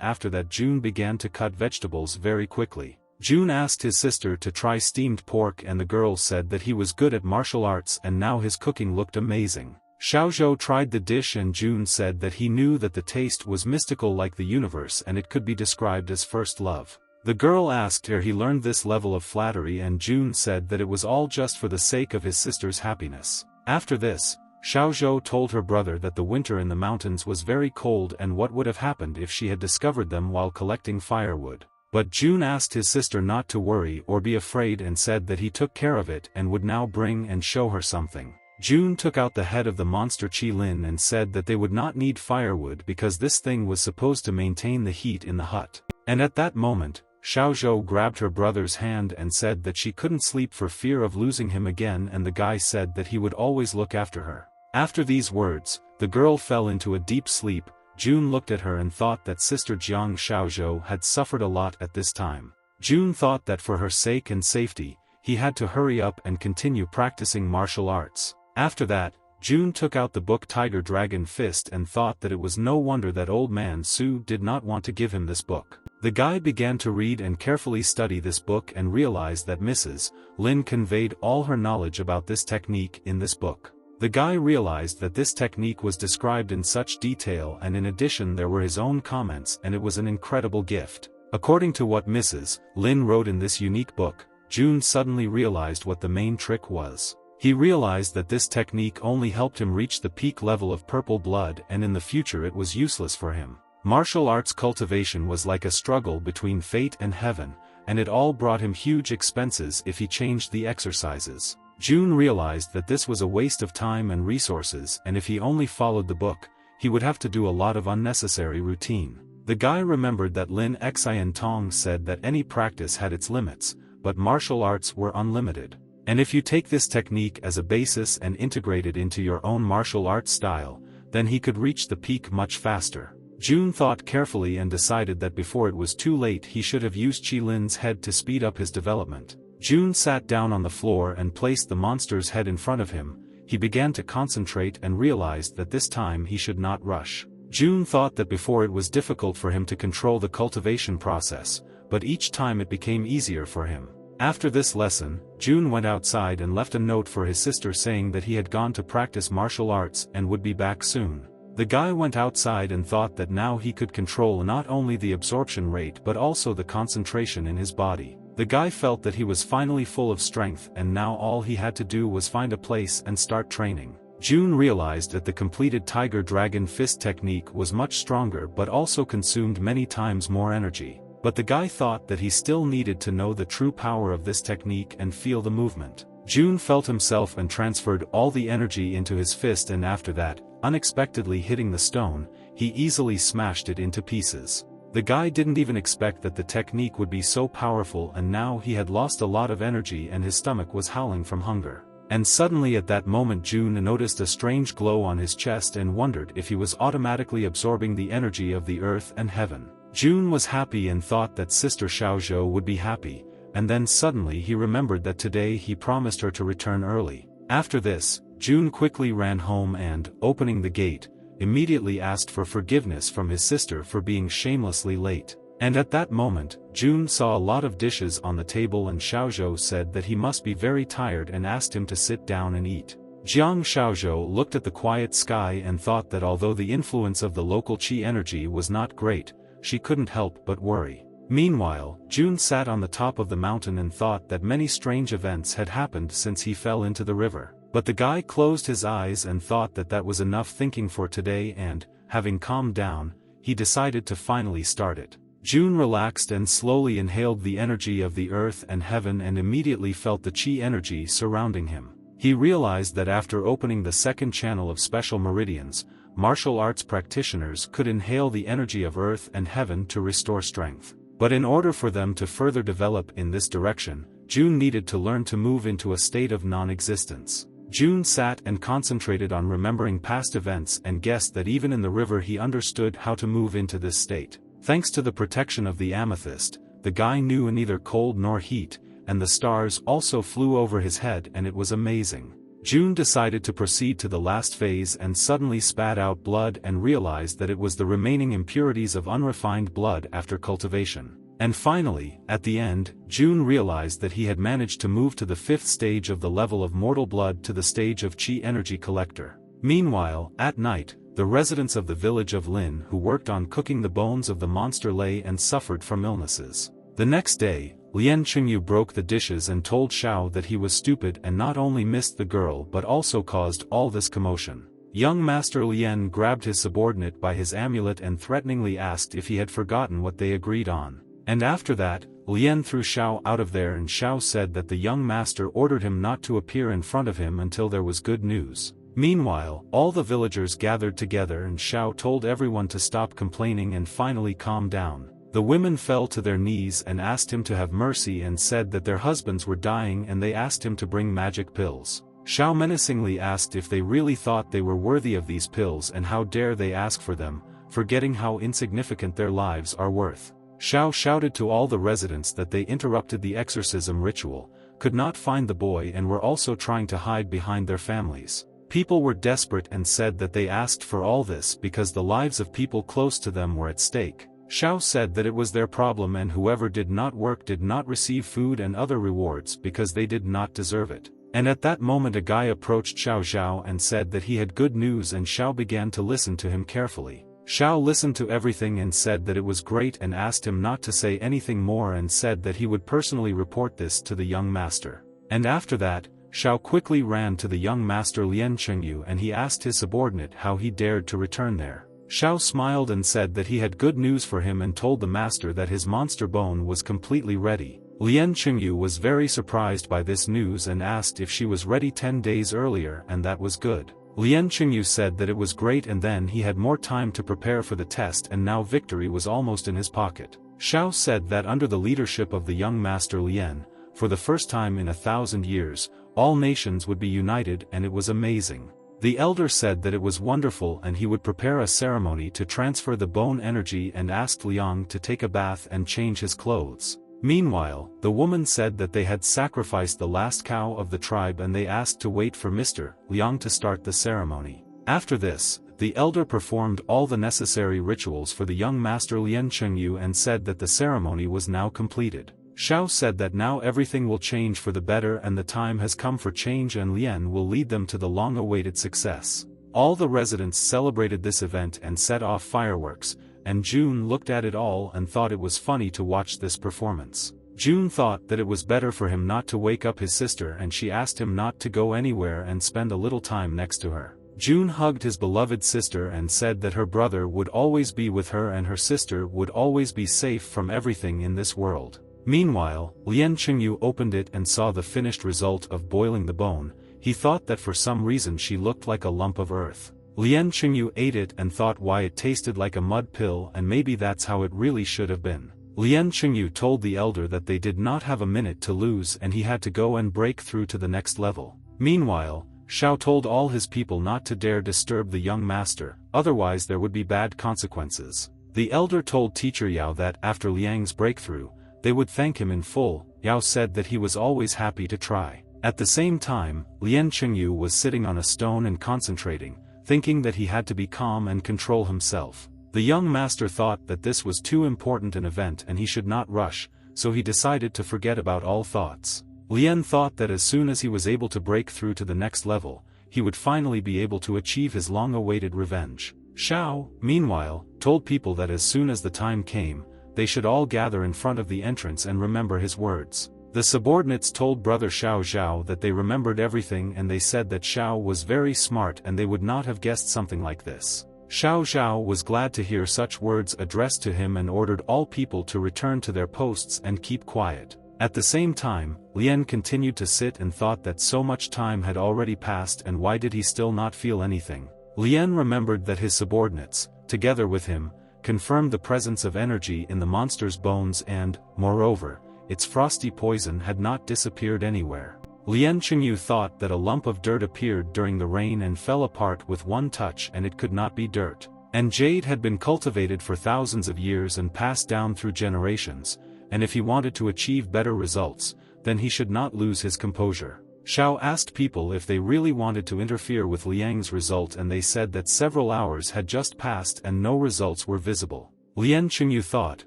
after that June began to cut vegetables very quickly. June asked his sister to try steamed pork and the girl said that he was good at martial arts and now his cooking looked amazing. Xiaozhou tried the dish and June said that he knew that the taste was mystical like the universe and it could be described as first love. The girl asked where he learned this level of flattery and June said that it was all just for the sake of his sister's happiness. After this, Xiaozhou told her brother that the winter in the mountains was very cold and what would have happened if she had discovered them while collecting firewood. But June asked his sister not to worry or be afraid and said that he took care of it and would now bring and show her something. June took out the head of the monster Qilin and said that they would not need firewood because this thing was supposed to maintain the heat in the hut. And at that moment, Xiaozhou grabbed her brother's hand and said that she couldn't sleep for fear of losing him again and the guy said that he would always look after her. After these words, the girl fell into a deep sleep. June looked at her and thought that sister Jiang Xiaozhou had suffered a lot at this time. June thought that for her sake and safety, he had to hurry up and continue practicing martial arts. After that, June took out the book Tiger Dragon Fist and thought that it was no wonder that old man Su did not want to give him this book. The guy began to read and carefully study this book and realized that Mrs. Lin conveyed all her knowledge about this technique in this book. The guy realized that this technique was described in such detail and in addition there were his own comments and it was an incredible gift. According to what Mrs. Lin wrote in this unique book, June suddenly realized what the main trick was. He realized that this technique only helped him reach the peak level of purple blood and in the future it was useless for him. Martial arts cultivation was like a struggle between fate and heaven, and it all brought him huge expenses if he changed the exercises. June realized that this was a waste of time and resources and if he only followed the book, he would have to do a lot of unnecessary routine. The guy remembered that Lin Xian Tong said that any practice had its limits, but martial arts were unlimited. And if you take this technique as a basis and integrate it into your own martial arts style, then he could reach the peak much faster. June thought carefully and decided that before it was too late he should have used Qilin's head to speed up his development. June sat down on the floor and placed the monster's head in front of him. He began to concentrate and realized that this time he should not rush. June thought that before it was difficult for him to control the cultivation process, but each time it became easier for him. After this lesson, June went outside and left a note for his sister saying that he had gone to practice martial arts and would be back soon. The guy went outside and thought that now he could control not only the absorption rate but also the concentration in his body. The guy felt that he was finally full of strength and now all he had to do was find a place and start training. June realized that the completed Tiger Dragon Fist technique was much stronger but also consumed many times more energy. But the guy thought that he still needed to know the true power of this technique and feel the movement. June felt himself and transferred all the energy into his fist and after that, unexpectedly hitting the stone, he easily smashed it into pieces. The guy didn't even expect that the technique would be so powerful and now he had lost a lot of energy and his stomach was howling from hunger. And suddenly at that moment June noticed a strange glow on his chest and wondered if he was automatically absorbing the energy of the earth and heaven. June was happy and thought that sister Xiaozhou would be happy, and then suddenly he remembered that today he promised her to return early. After this, June quickly ran home and, opening the gate, immediately asked for forgiveness from his sister for being shamelessly late. And at that moment, June saw a lot of dishes on the table and Xiaozhou said that he must be very tired and asked him to sit down and eat. Jiang Shaozhou looked at the quiet sky and thought that although the influence of the local qi energy was not great, she couldn't help but worry. Meanwhile, June sat on the top of the mountain and thought that many strange events had happened since he fell into the river. But the guy closed his eyes and thought that that was enough thinking for today and, having calmed down, he decided to finally start it. June relaxed and slowly inhaled the energy of the earth and heaven and immediately felt the qi energy surrounding him. He realized that after opening the second channel of special meridians, martial arts practitioners could inhale the energy of earth and heaven to restore strength. But in order for them to further develop in this direction, June needed to learn to move into a state of non-existence. June sat and concentrated on remembering past events and guessed that even in the river he understood how to move into this state. Thanks to the protection of the amethyst, the guy knew neither cold nor heat, and the stars also flew over his head and it was amazing. June decided to proceed to the last phase and suddenly spat out blood and realized that it was the remaining impurities of unrefined blood after cultivation. And finally, at the end, June realized that he had managed to move to the fifth stage of the level of mortal blood to the stage of qi energy collector. Meanwhile, at night, the residents of the village of Lin who worked on cooking the bones of the monster lay and suffered from illnesses. The next day, Lian Qingyu broke the dishes and told Xiao that he was stupid and not only missed the girl but also caused all this commotion. Young Master Lian grabbed his subordinate by his amulet and threateningly asked if he had forgotten what they agreed on. And after that, Lian threw Xiao out of there and Xiao said that the young master ordered him not to appear in front of him until there was good news. Meanwhile, all the villagers gathered together and Xiao told everyone to stop complaining and finally calm down. The women fell to their knees and asked him to have mercy and said that their husbands were dying and they asked him to bring magic pills. Xiao menacingly asked if they really thought they were worthy of these pills and how dare they ask for them, forgetting how insignificant their lives are worth. Xiao shouted to all the residents that they interrupted the exorcism ritual, could not find the boy and were also trying to hide behind their families. People were desperate and said that they asked for all this because the lives of people close to them were at stake. Xiao said that it was their problem and whoever did not work did not receive food and other rewards because they did not deserve it. And at that moment a guy approached Xiao Zhao and said that he had good news and Xiao began to listen to him carefully. Xiao listened to everything and said that it was great and asked him not to say anything more and said that he would personally report this to the young master. And after that, Xiao quickly ran to the young master Lian Qingyu and he asked his subordinate how he dared to return there. Xiao smiled and said that he had good news for him and told the master that his monster bone was completely ready. Lian Qingyu was very surprised by this news and asked if she was ready 10 days earlier and that was good. Lian Qingyu said that it was great and then he had more time to prepare for the test and now victory was almost in his pocket. Xiao said that under the leadership of the young master Lian, for the first time in 1,000 years, all nations would be united and it was amazing. The elder said that it was wonderful and he would prepare a ceremony to transfer the bone energy and asked Liang to take a bath and change his clothes. Meanwhile, the woman said that they had sacrificed the last cow of the tribe and they asked to wait for Mr. Liang to start the ceremony. After this, the elder performed all the necessary rituals for the young master Lian Qingyu and said that the ceremony was now completed. Xiao said that now everything will change for the better and the time has come for change and Lian will lead them to the long-awaited success. All the residents celebrated this event and set off fireworks, and June looked at it all and thought it was funny to watch this performance. June thought that it was better for him not to wake up his sister and she asked him not to go anywhere and spend a little time next to her. June hugged his beloved sister and said that her brother would always be with her and her sister would always be safe from everything in this world. Meanwhile, Lian Qingyu opened it and saw the finished result of boiling the bone. He thought that for some reason she looked like a lump of earth. Lian Qingyu ate it and thought why it tasted like a mud pill and maybe that's how it really should have been. Lian Qingyu told the elder that they did not have a minute to lose and he had to go and break through to the next level. Meanwhile, Xiao told all his people not to dare disturb the young master, otherwise there would be bad consequences. The elder told teacher Yao that after Liang's breakthrough, they would thank him in full. Yao said that he was always happy to try. At the same time, Lian Qingyu was sitting on a stone and concentrating, thinking that he had to be calm and control himself. The young master thought that this was too important an event and he should not rush, so he decided to forget about all thoughts. Lian thought that as soon as he was able to break through to the next level, he would finally be able to achieve his long-awaited revenge. Xiao, meanwhile, told people that as soon as the time came, they should all gather in front of the entrance and remember his words. The subordinates told Brother Xiao Zhao that they remembered everything, and they said that Xiao was very smart and they would not have guessed something like this. Xiao Zhao was glad to hear such words addressed to him and ordered all people to return to their posts and keep quiet. At the same time, Lien continued to sit and thought that so much time had already passed, and why did he still not feel anything? Lien remembered that his subordinates, together with him, confirmed the presence of energy in the monster's bones and, moreover, its frosty poison had not disappeared anywhere. Lien Qingyu thought that a lump of dirt appeared during the rain and fell apart with one touch, and it could not be dirt. And jade had been cultivated for thousands of years and passed down through generations, and if he wanted to achieve better results, then he should not lose his composure. Xiao asked people if they really wanted to interfere with Liang's result, and they said that several hours had just passed and no results were visible. Lien Qingyu thought,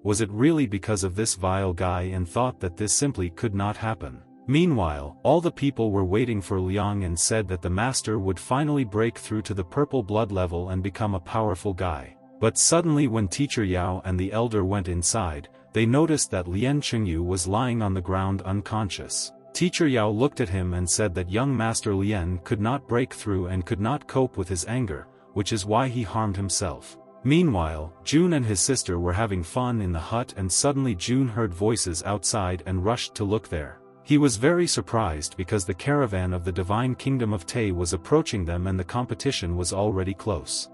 was it really because of this vile guy, and thought that this simply could not happen. Meanwhile, all the people were waiting for Liang and said that the master would finally break through to the purple blood level and become a powerful guy. But suddenly when Teacher Yao and the elder went inside, they noticed that Lien Qingyu was lying on the ground unconscious. Teacher Yao looked at him and said that young Master Lien could not break through and could not cope with his anger, which is why he harmed himself. Meanwhile, June and his sister were having fun in the hut, and suddenly June heard voices outside and rushed to look there. He was very surprised because the caravan of the divine kingdom of Tay was approaching them and the competition was already close.